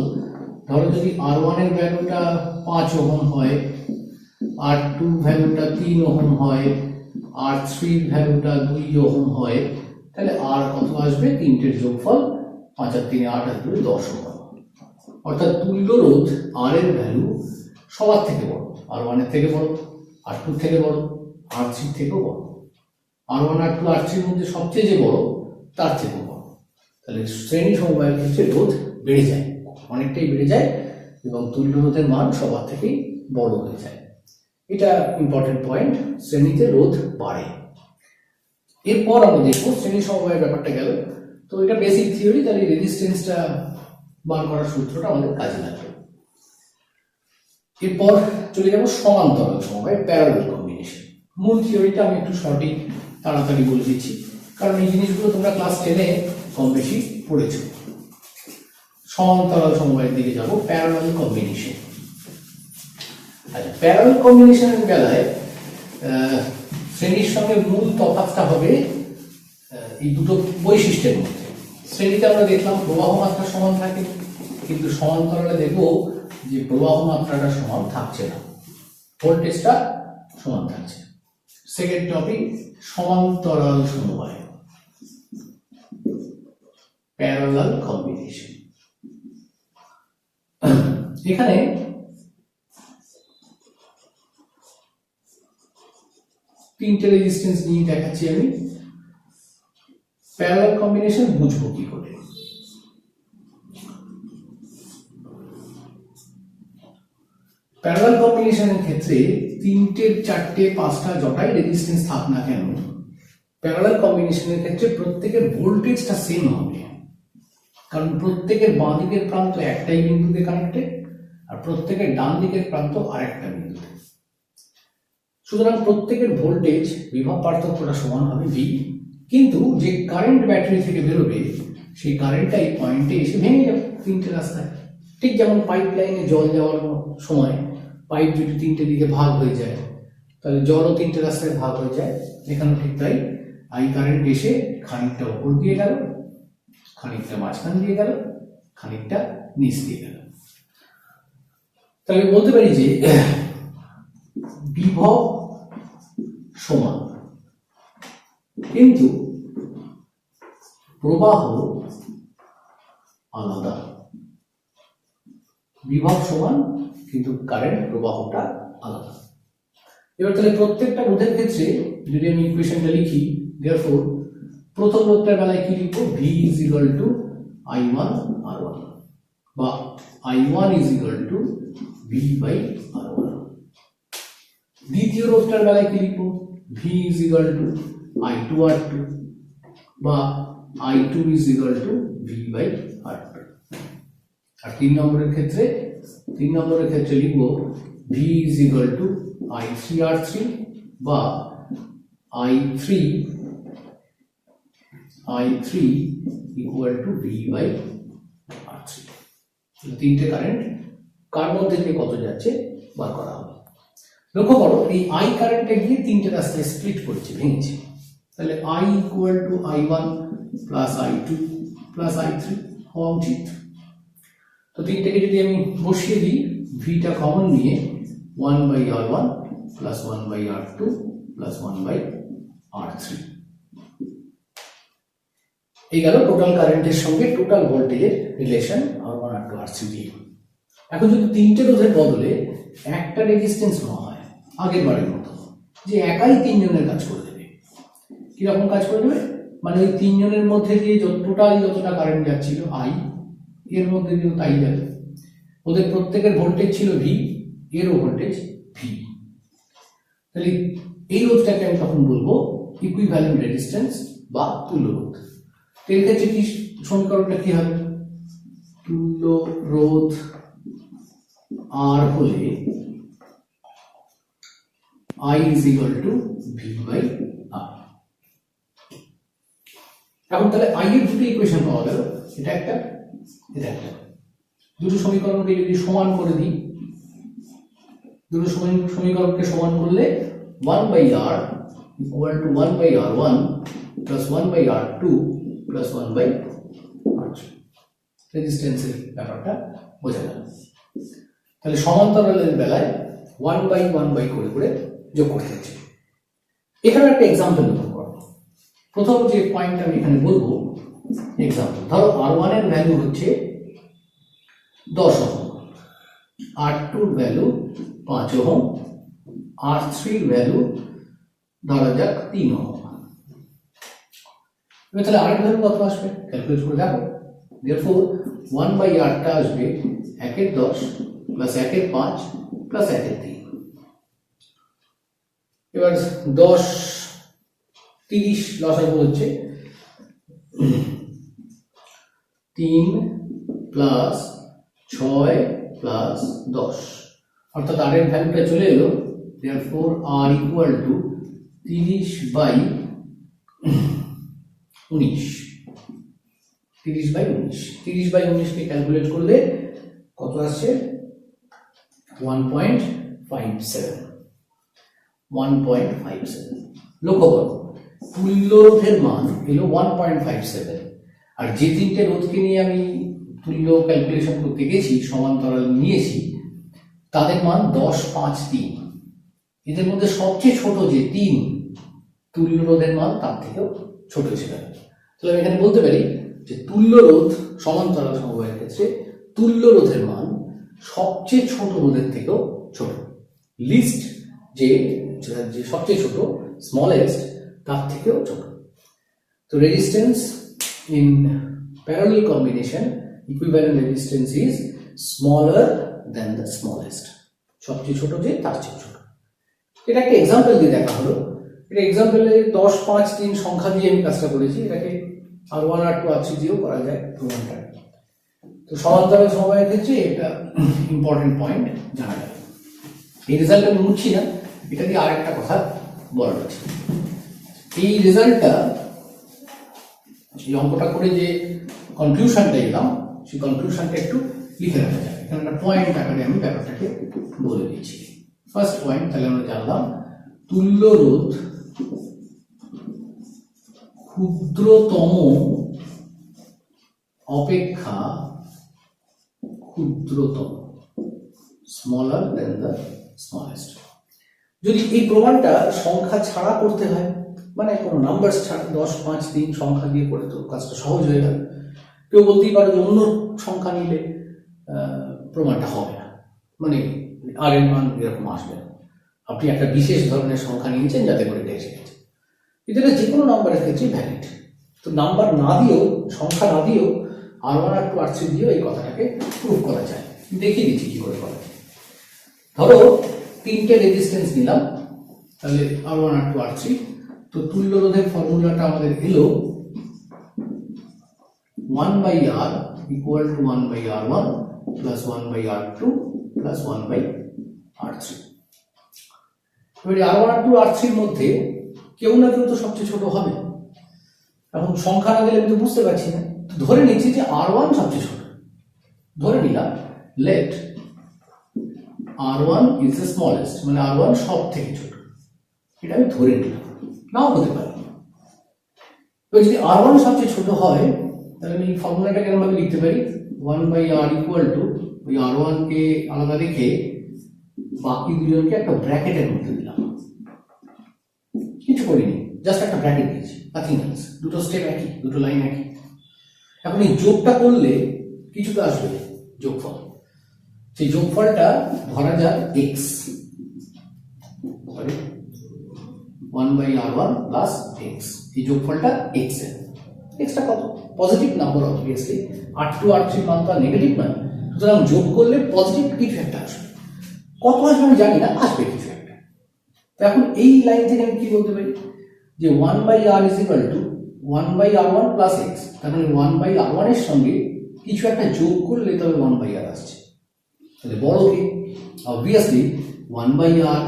ধরো যদি R1 এর ভ্যালুটা 5 ওহম হয়, R2 ভ্যালুটা 3 ওহম হয়, R3 ভ্যালুটা 2 ওহম হয়, তাহলে R কত আসবে? তিনটের যোগফল 5 আর 3 8 আর 2 10 ওহম। অর্থাৎ তুল্য রোধ R এর ভ্যালু সবার থেকে বড়, R1 এর থেকে বড়, R2 এর থেকে বড়, R3 এর থেকেও বড়। R1 R2 R3 এর মধ্যে সবচেয়ে যে বড় তার থেকে বড়। তাহলে শ্রেণী সমবায়ের ক্ষেত্রে রোধ বেড়ে যায়, অনেকটাই বেড়ে যায় এবং তুল্য রোধের মান সবার থেকেই বড় হয়ে যায়। এটা ইম্পর্টেন্ট পয়েন্ট, শ্রেণীতে রোধ বাড়ে। এরপর আমরা দেখবো শ্রেণী সমবায়ের ব্যাপারটা গেল। তো এটা বেসিক থিওরি, তাহলে রেজিস্ট্যান্সটা বার করার সূত্রটা আমাদের কাজে লাগবে। এরপর চলে যাবো সমান্তরাল সমবায়, প্যারালাল কম্বিনেশন। মূল থিওরিটা আমি একটু সঠিক তাড়াতাড়ি বলে দিচ্ছি, কারণ এই জিনিসগুলো তোমরা ক্লাস 10-এ কম বেশি পড়েছো। সমান্তরাল সমবায়ের দিকে যাব, প্যারালাল কম্বিনেশন। আচ্ছা, প্যারালাল কম্বিনেশনের বেলায় শ্রেণীর সঙ্গে মূল তফাৎটা হবে এই দুটো বৈশিষ্ট্যের মধ্যে। শ্রেণীতে আমরা দেখলাম প্রবাহ মাত্রা সমান থাকে, কিন্তু সমান্তরালে দেখবো যে প্রবাহ মাত্রাটা সমান থাকছে না, ভোল্টেজটা সমান থাকছে। সেকেন্ড টপিক, সমান্তরাল সমবায়, প্যারালাল কম্বিনেশন। এখানে তিনটে রেজিস্ট্যান্স নিয়ে দেখাচ্ছি আমি। প্যারালাল কম্বিনেশন বুঝবো কি করে? প্যারালাল কম্বিনেশনের ক্ষেত্রে তিনটে, চারটে, পাঁচটা যটাই রেজিস্ট্যান্স থাক না কেন, প্যারালাল কম্বিনেশনের ক্ষেত্রে প্রত্যেকের ভোল্টেজটা সেম হবে, কারণ প্রত্যেকের বাঁ দিকের প্রান্ত একটাই বিন্দুতে কানেক্টেড আর প্রত্যেকের ডান দিকের প্রান্ত আরেকটা বিন্দুতে। সুতরাং প্রত্যেকের ভোল্টেজ বিভব পার্থক্যটা সমান হবে V, কিন্তু যে কারেন্ট ব্যাটারি থেকে বেরোবে সেই কারেন্টটা এই পয়েন্টে এসে ভেঙে যাবে তিনটে রাস্তায়। ঠিক যেমন পাইপ লাইনে জল যাওয়ার সময় পাইপ যদি তিনটে দিকে ভাগ হয়ে যায়, তাহলে জলও তিনটে রাস্তায় ভাগ হয়ে যায়। এখানেও ঠিক তাই, আই কারেন্ট এসে খানিকটা উপর দিয়ে গেল, খানিকটা মাঝখান দিয়ে গেল, খানিকটা নিচ দিয়ে গেল। তাহলে বলতে পারি যে বিভব সমান, কিন্তু প্রবাহ আলাদা। বিভব সমান কিন্তু কারেন্ট প্রবাহটা আলাদা। এবার তাহলে প্রত্যেকটা রোধের ক্ষেত্রে যদি আমি ইকুয়েশনটা লিখি, therefore প্রথম রোধটার বেলায় কি লিখবো? V is equal to I1 R1 বা I1 is equal to V by R1। দ্বিতীয় রোধটার বেলায় কি লিখবো? V is equal to I2 R2 বা I2 is equal to V by R2। আর তিন নম্বরের ক্ষেত্রে লিখবো V is equal to I3 R3 বা I3 equal to V by R3। তিনটে কারেন্ট কার মধ্যে দিয়ে কত যাচ্ছে বার করা হবে। লক্ষ্য করো, এই I কারেন্টটা গিয়ে তিনটে রাস্তায় স্প্লিট করছে, ভেঙেছে। তাহলে I equal to I1 plus I2 plus I3 হওয়া উচিত। তো তিনটাকে যদি আমি বসিয়ে দিই, ভিটা কমন নিয়ে 1 by R1 plus 1 by R2 plus 1 by R3, এই গেল টোটাল কারেন্টের সঙ্গে টোটাল ভোল্টেজের রিলেশন R1 R2 R3 দিয়ে। এখন যদি তিনটে রোধের বদলে একটা রেজিস্ট্যান্স নেওয়া হয় আগের বারের মতো, যে একাই তিনজনের কাজ করে দেবে, কিরকম কাজ করে দেবে? মানে ওই তিনজনের মধ্যে দিয়ে যতটা কারেন্ট যাচ্ছিল I, এর মধ্যে দিয়েও তাই যাবে। ওদের প্রত্যেকের ভোল্টেজ ছিল V, এরও ভোল্টেজ V। তাহলে এই রোধটাকে আমি তখন বলবো ইকুইভ্যালেন্ট রেজিস্ট্যান্স বা তুল্য রোধ। এর ক্ষেত্রে কি সমীকরণটা কি হবে? তুল্য রোধ আর হলে I is equal to V by R। এখন তাহলে I এর দুটো ইকুয়েশন পাওয়া গেল, এটা একটা এটা একটা। দুটো সমীকরণকে যদি সমান করে দিই, দুটো সমীকরণকে সমান করলে 1 by R equal to 1 by R1 plus 1 by R2 plus 1 by R3। রেজিস্ট্যান্সের ব্যাপারটা বোঝা গেল। তাহলে সমান্তরালের বেলায় 1 by 1 by করে করে যোগ করতে হচ্ছে। এখানে একটা এক্সাম্পল লক্ষ্য করো। প্রথম যে পয়েন্ট আমি এখানে বলবো এক্সাম্পল, ধরো R1 এর ভ্যালু হচ্ছে 10 ওহম, R2 এর ভ্যালু 5 ওহম, R3 এর ভ্যালু ধরা যাক 3 ওহম। এবার তাহলে R এর ভ্যালু কত আসবে ক্যালকুলেট করে দেখো। therefore 1 by R টা আসবে 1 এর 10 প্লাস 1 এর 5 প্লাস 1 এর 3। এবার 10 30 লসাগু হচ্ছে 3 প্লাস 6 প্লাস 10, অর্থাৎ R এর ভ্যালুটা চলে এলো। therefore R equal to 30 by 19। 30 by 19, 30 by 19 K calculate করলে কত আসছে 1.57। 1.57 লক্ষ্য করো, তুল্য রোধের মান এলো 1.57, আর যে তিনটে রোধকে নিয়ে আমি তুল্য ক্যালকুলেশন করতে গেছি, সমান্তরাল নিয়েছি, তাদের মান 10, 5, 3। এদের মধ্যে সবচেয়ে ছোট যে 3 তুল্য রোধের মান তার থেকেও ছোট ছিল। তাহলে আমি এখানে বলতে পারি যে তুল্য রোধ সমান্তরাল সমবায়ের ক্ষেত্রে তুল্য রোধের মান সবচেয়ে ছোট রোধের থেকেও ছোট। লিস্ট যে সবচেয়ে ছোট স্মলেস্ট তার থেকেও ছোট। তো resistance in parallel combination, equivalent resistance is smaller than the smallest. সবচেয়ে ছোট যে তার চেয়ে ছোট। এটা একটা এক্সাম্পল দিয়ে দেখা হলো। এটা এক্সাম্পলে 10, 5, 3 সংখ্যা দিয়ে আমি কাজটা করেছি। এটাকে R1, R2, R3 দিয়েও করা যায় প্রমাণটা। তো সমান্তরাল সমবায়ের ক্ষেত্রে এটা ইম্পর্টেন্ট পয়েন্ট জানা যায়। এই রেজাল্ট আমি মুছছি না, এটা দিয়ে আরেকটা কথা বলার আছে। এই রেজাল্টটা, এই অঙ্কটা করে যে কনক্লুশনটা এলাম, সেই কনক্লুশনটা একটু লিখে রাখা যায়। এখানে একটা পয়েন্ট আকারে আমি ব্যাপারটাকে বলে দিচ্ছি। ফার্স্ট পয়েন্ট, তাহলে আমরা জানলাম তুল্য রোধ ক্ষুদ্রতম অপেক্ষা ক্ষুদ্রতম, স্মলার দেন দ্য স্মলেস্ট। যদি এই প্রমাণটা সংখ্যা ছাড়া করতে হয়, মানে কোনো নাম্বারস ছাড়া 10, 5, 3 সংখ্যা দিয়ে করে তো কাজটা সহজ হয়ে গেল। কেউ বলতেই পারে যে অন্য সংখ্যা নিলে প্রমাণটা হবে না, মানে আর এর মান এরকম আসবে না। আপনি একটা বিশেষ ধরনের সংখ্যা নিয়েছেন যাতে করে এটা এসে গেছে। এটা যে কোনো নাম্বারের ক্ষেত্রে ভ্যালিড। তো নাম্বার না দিয়েও, সংখ্যা না দিয়েও R1, R2, R3 দিয়েও এই কথাটাকে প্রুভ করা যায়। দেখিয়ে দিচ্ছি কি করে করা যায়। ধরো 3টে রেজিস্ট্যান্স নিলাম, তাহলে R1, R2, R3। তো তুল্য রোধের ফর্মুলাটা আমাদের এলো 1 by R equal to 1 by R1 plus 1 by R2 plus 1 by R3। এবারে R1, R2, R3 এর মধ্যে কেউ না কেউ তো সবচেয়ে ছোট হবে। এখন সংখ্যা না গেলে আমি তো বুঝতে পারছি না। তো ধরে নিচ্ছি যে R1 সবচেয়ে ছোট। ধরে নিলাম let R1 is the smallest, মানে R1 সব থেকে ছোট। এটা আমি ধরে নিলাম, নাও হতে পারে। তো যদি R1 সবচেয়ে ছোট হয়, তাহলে আমি এই ফর্মুলাটা কেমন ভাবে লিখতে পারি, 1 by R equal to ওই R1 কে আলাদা রেখে বাকি দুজনকে একটা ব্র্যাকেটের মধ্যে দিলাম। কিছু করিনি, জাস্ট একটা ব্র্যাকেট দিয়েছি, নাথিং এলস। দুটো স্টেপ একই, দুটো লাইন একই। এখন এই যোগটা করলে কিছু তো আসবে, যোগফল। সেই যোগফলটা ধরা যাক x, 1 by R1 plus x। এই যোগফলটা x এর। xটা কত? Positive number obviously. R2, R3 মান তো নেগেটিভ নয়, সুতরাং যোগ করলে পজিটিভ কিছু একটা আসবে। কত আসবে আমি জানি না, আসবে কিছু একটা। এখন এই লাইন থেকে আমি কি বলতে পারি যে 1 by R is equal to 1 by R1 plus x। তার মানে 1 by R1 এর সঙ্গে কিছু একটা যোগ করলে তবে 1 by R আসছে। তাহলে বড় কে? Obviously 1/r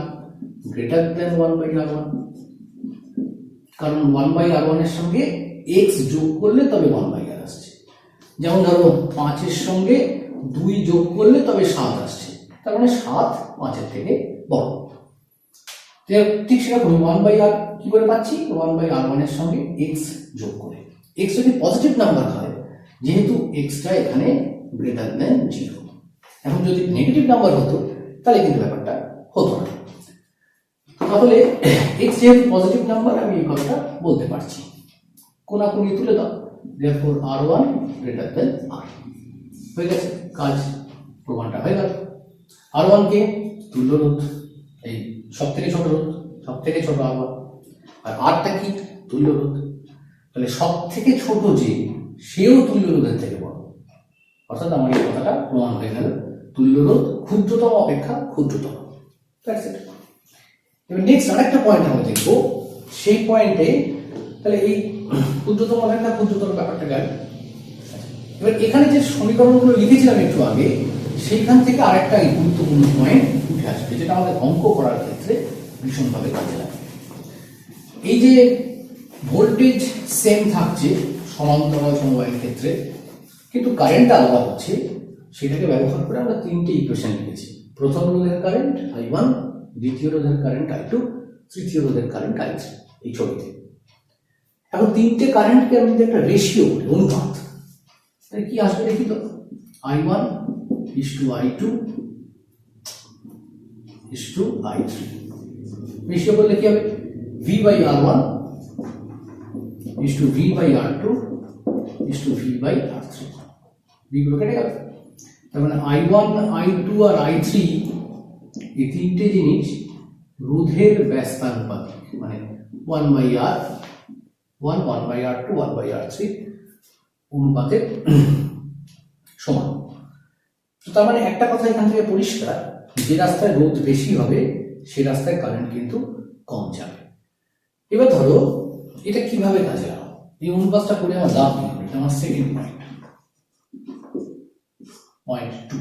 greater than 1/r1, কারণ 1/r1 এর সঙ্গে x যোগ করলে তবে 1/r আসছে। যেমন ধরো 5 এর সঙ্গে 2 যোগ করলে তবে 7 আসছে, তার মানে 7 5 এর থেকে বড়। ঠিক সেরকম 1/r কি করে পাচ্ছি, 1/r1 এর সঙ্গে x যোগ করে। x যদি পজিটিভ নাম্বার হয়, যেহেতু x টা এখানে গ্রেটার দেন 0। এখন যদি নেগেটিভ নাম্বার হতো তাহলে কিন্তু ব্যাপারটা হতো না। তাহলে x যেহেতু পজিটিভ নাম্বার, আমি এই কথাটা বলতে পারছি। কোনাকুনি তুলে দাও, therefore r1 greater than r। হয়ে গেছে, কাজ প্রমাণটা হয়ে গেল। r1 কে তুল্য রোধ, এই সব থেকে ছোট রোধ, সব থেকে ছোট r1, আর rটা কি তুল্য রোধ। তাহলে সব থেকে ছোট যে, সেও তুল্য রোধের থেকে বড়, অর্থাৎ আমার এই কথাটা প্রমাণ হয়ে গেল তুল্য রোধ ক্ষুদ্রতম অপেক্ষা ক্ষুদ্রতম। এবার নেক্সট আরেকটা পয়েন্ট আমরা দেখবো, সেই পয়েন্টে তাহলে এই ক্ষুদ্রতম অপেক্ষা ক্ষুদ্রতম ব্যাপারটা গেল। এবার এখানে যে সমীকরণগুলো লিখেছিলাম একটু আগে, সেইখান থেকে আরেকটা গুরুত্বপূর্ণ পয়েন্ট উঠে আসবে, যেটা আমাদের অঙ্ক করার ক্ষেত্রে ভীষণভাবে কাজে লাগে। এই যে ভোল্টেজ সেম থাকছে সমান্তরাল সমবায়ের ক্ষেত্রে, কিন্তু কারেন্টটা আলাদা হচ্ছে, সেটাকে ব্যবহার করে আমরা তিনটে ইকুয়েশন লিখেছি। প্রথম রোধের কারেন্ট I1, দ্বিতীয় রোধের কারেন্ট I2, তৃতীয় রোধের কারেন্ট I3, এই ছবিতে। এখন তিনটে কারেন্টকে আমি যদি একটা রেশিও করি, অনুপাত, তাহলে কি আসবে দেখি তো। I1 is to I2 is to I3, ratio করলে কি হবে, V/R1 is to V/R2 is to V/R3, বিগুলো কেটে গেল। তার মানে I1, I2 আর I3 এই তিনটে জিনিস রোধের ব্যস্তানুপাতিক, মানে 1/R1, 1/R2, 1/R3 অনুপাতের সমান। তো তার মানে একটা কথা এখান থেকে পরিষ্কার, যে রাস্তায় রোধ বেশি হবে সে রাস্তায় কারেন্ট কিন্তু কম যাবে। এবার ধরো এটা কিভাবে কাজে লাগাবো, এই অনুপাতটা করে আমার লাভ কি হবে, এটা আমার সেকেন্ড পয়েন্ট 2।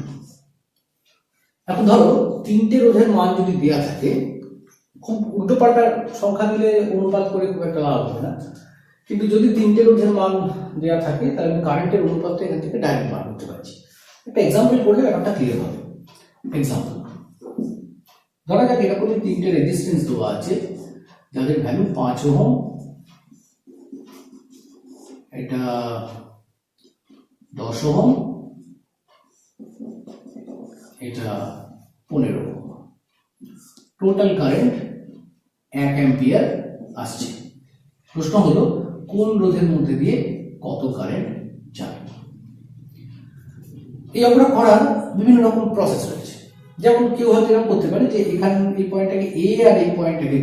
এখন ধরো তিনটে রোধের মান যদি দেওয়া থাকে, খুব উল্টো পাল্টা সংখ্যা দিলে অনুপাত করে খুব একটা লাভ হবে না, কিন্তু যদি তিনটে রোধের মান দেওয়া থাকে তাহলে আমি কারেন্টের অনুপাতটা এখান থেকে ডাইরেক্ট বার করতে পারছি। একটা এক্সাম্পল করলে ব্যাপারটা ক্লিয়ার হবে। এক্সাম্পল ধরা যাক এরকম তিনটে রেজিস্ট্যান্স দেওয়া আছে, যাদের ভ্যালু 5 ওহম, এটা 10 ওহম, এটা 15 ওহম। টোটাল কারেন্ট 1 অ্যাম্পিয়ার আসছে। প্রশ্ন হলো কোন রোধের মধ্যে দিয়ে কত কারেন্ট যাবে। এই অঙ্কটা করার বিভিন্ন রকম প্রসেস রয়েছে। যেমন কেউ হয়তো এরকম করতে পারে যে এখানে এই পয়েন্টটাকে এ আর এই পয়েন্টটাকে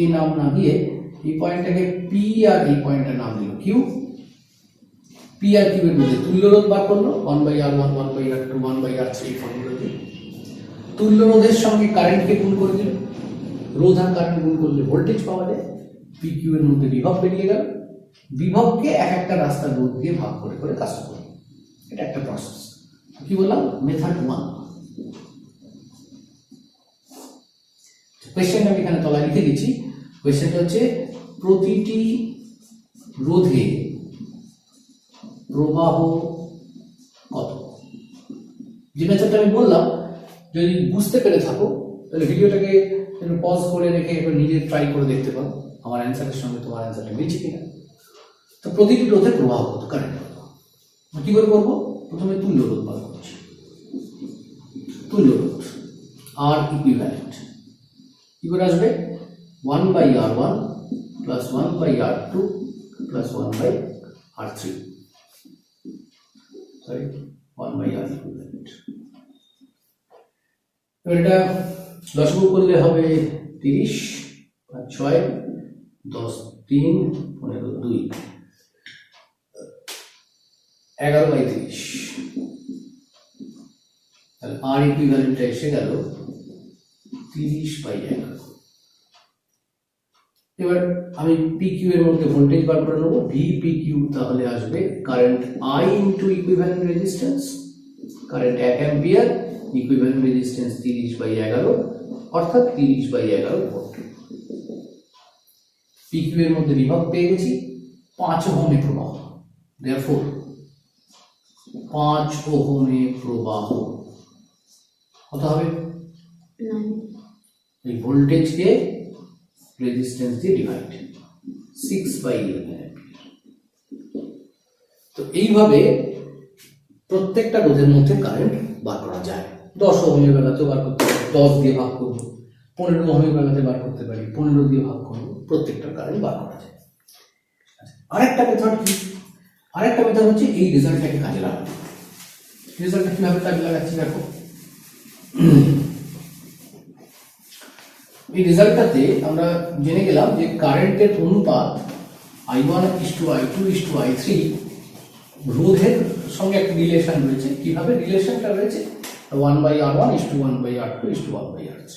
এ নাম না দিয়ে এই পয়েন্টটাকে পি আর এই পয়েন্টটার নাম দিল কিউ। পি আর কিউ এর মধ্যে তুল্য রোধ বার করলো 1/R1, 1/R2, 1/R3 ফর্মুলা দিয়ে। তুল্য রোধের সঙ্গে কারেন্টকে গুণ করে দিল, রোধ আর কারেন্ট গুণ করলে ভোল্টেজ পাওয়া যায়। পি কিউ এর মধ্যে বিভব বেরিয়ে গেল, বিভবকে এক একটা রাস্তার রোধ দিয়ে ভাগ করে করে কাজটা করলো। এটা একটা প্রসেস। কি বললাম, মেথড 1। কোয়েশ্চেনটা আমি এখানে তলায় লিখে দিচ্ছি। কোয়েশ্চেনটা হচ্ছে প্রতিটি রোধে প্রবাহ কত। যে মেথডটা আমি বললাম, যদি বুঝতে পেরে থাকো তাহলে ভিডিওটাকে একটু পজ করে রেখে একবার নিজে ট্রাই করে দেখতে পারো আমার অ্যান্সারের সঙ্গে তোমার অ্যান্সারটা মিলছে কিনা। তো প্রতিটি রোধে প্রবাহ কত, কারেন্ট কত, কি করে করবো। প্রথমে তুল্য রোধ বার করছি। তুল্য রোধ আর ইকুইভ্যালেন্ট কি করে আসবে, 1/R1 plus 1/R2 plus 1/R3, sorry 1/R equivalent. এবার এটা লসাগু করলে হবে 30, 6, 10, 3, 15, 2, 11/30। তাহলে আর ইকুইভ্যালেন্টটা এসে গেল 30/11। এবার আমি পি কিউ এর মধ্যে ভোল্টেজ বার করে নেবো, ভি পি কিউ। তাহলে আসবে current I into equivalent resistance, current 1 ampere equivalent resistance 30/11 অর্থাৎ 30/11 ভোল্ট। পিকিউ এর মধ্যে বিভব পেয়ে গেছি 5 ওহমে প্রবাহ, দেয়ারফর 5 ওহমে প্রবাহ কত হবে? এই ভোল্টেজকে রেজিস্ট্যান্স দিয়ে ডিভাইড 6/11। তো এইভাবে প্রত্যেকটা রোধের মধ্যে কারেন্ট বার করা যায়। 10 ওহমের বেলাতেও বার করতে পারি, 10 দিয়ে ভাগ করব। 15 ওহমের বেলাতে বার করতে পারি, 15 দিয়ে ভাগ করব। প্রত্যেকটা কারেন্ট বার করা যায়। আরেকটা মেথড কি? আরেকটা মেথড হচ্ছে এই রেজাল্টটাকে কাজে লাগানো। রেজাল্টটা কিভাবে কাজে লাগাচ্ছি দেখো। এই রেজাল্টটাতে আমরা জেনে গেলাম যে কারেন্টের অনুপাত I1:I2:I3 রোধের সঙ্গে একটা রিলেশন রয়েছে। কিভাবে রিলেশনটা রয়েছে? 1/R1:1/R2:1/R3।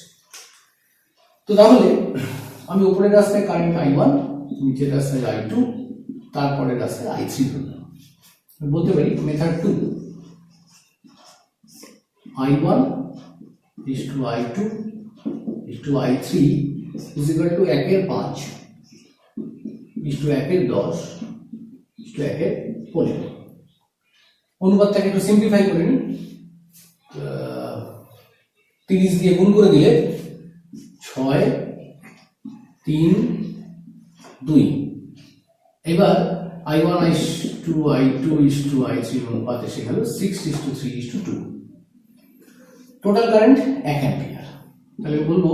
তো তাহলে আমি উপরের রাস্তায় কারেন্ট I1, নিচের রাস্তায় I2, তারপরের রাস্তায় I3 ধরলাম। বলতে পারি method 2 I1:I2:I3 is equal to 1/5:1/10:1/15। অনুপাতটাকে একটু সিম্পলিফাই করে নিই। 30 দিয়ে গুণ করে দিলে 6, 3, 2। এবার I1:I2:I3 অনুপাত এসে গেল 6:3:2। Total current 1 ampere. তাহলে বলবো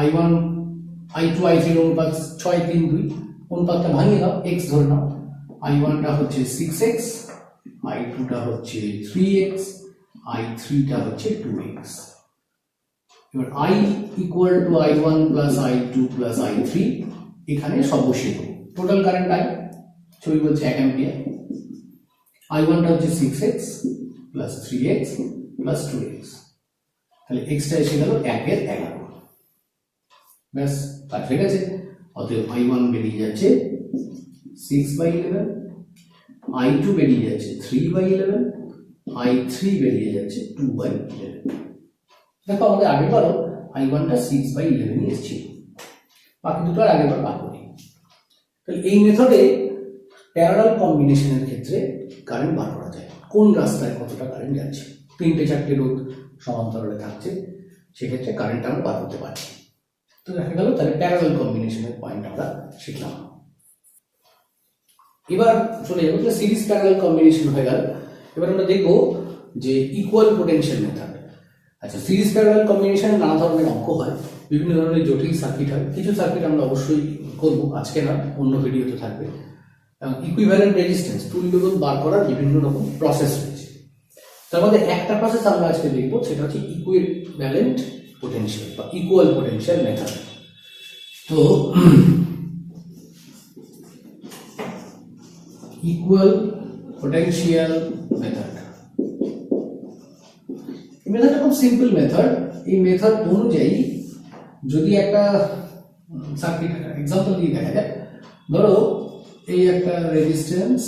I1:I2:I3 অনুপাত 6, 3, 2। অনুপাতটা ভাঙিয়ে দাও, x ধরে নাও। I1টা হচ্ছে 6x, I2টা হচ্ছে 3x, I3টা হচ্ছে 2x। এবার I equal to I1 plus I2 plus I3 এখানে সব বসিয়ে দেবো। টোটাল কারেন্ট I ছবি বলছে 1 অ্যাম্পিয়ার। I1টা হচ্ছে 6x plus 3x plus 2x। তাহলে xটা এসে গেল 1/11। ব্যাস কাজ হয়ে গেছে। অতএব I1 বেরিয়ে যাচ্ছে 6/11, I2 বেরিয়ে যাচ্ছে 3/11, I3 বেরিয়ে যাচ্ছে 2/11। দেখো আমাদের আগেরবারও I1টা 6/11 এসেছিল, বাকি দুটো আর আগেরবার বার করি। তাহলে এই মেথডে প্যারালাল কম্বিনেশনের ক্ষেত্রে কারেন্ট বার করা যায়। কোন রাস্তায় কতটা কারেন্ট যাচ্ছে, 3-4টে রোধ সমান্তরালে থাকছে, সেক্ষেত্রে কারেন্ট আমরা বার করতে পারছি। তো দেখা গেল তাহলে প্যারালাল কম্বিনেশনের পয়েন্ট আমরা শিখলাম। এবার চলে যাবো সিরিজ প্যারালাল কম্বিনেশন হয়ে গেল। এবার আমরা দেখবো যে ইকুয়াল পোটেনশিয়াল মেথড। আচ্ছা, সিরিজ প্যারালাল কম্বিনেশনে নানা ধরনের অঙ্ক হয়, বিভিন্ন ধরনের জটিল সার্কিট হয়। কিছু সার্কিট আমরা অবশ্যই করবো, আজকে না, অন্য ভিডিওতে থাকবে। ইকুইভ্যালেন্ট রেজিস্ট্যান্স, তুল্য রোধ বার করার বিভিন্ন রকম প্রসেস রয়েছে। তার মধ্যে একটা প্রসেস আমরা আজকে দেখবো, সেটা হচ্ছে ইকুইভ্যালেন্ট পোটেনশিয়াল বা ইকুয়াল পোটেনশিয়াল মেথড। তো ইকুয়াল পোটেনশিয়াল মেথড, এই মেথডটা খুব সিম্পল মেথড। এই মেথড অনুযায়ী যদি একটা সার্কিট এক্সাম্পল দিয়ে দেখা যায়, ধরো এই একটা রেজিস্ট্যান্স,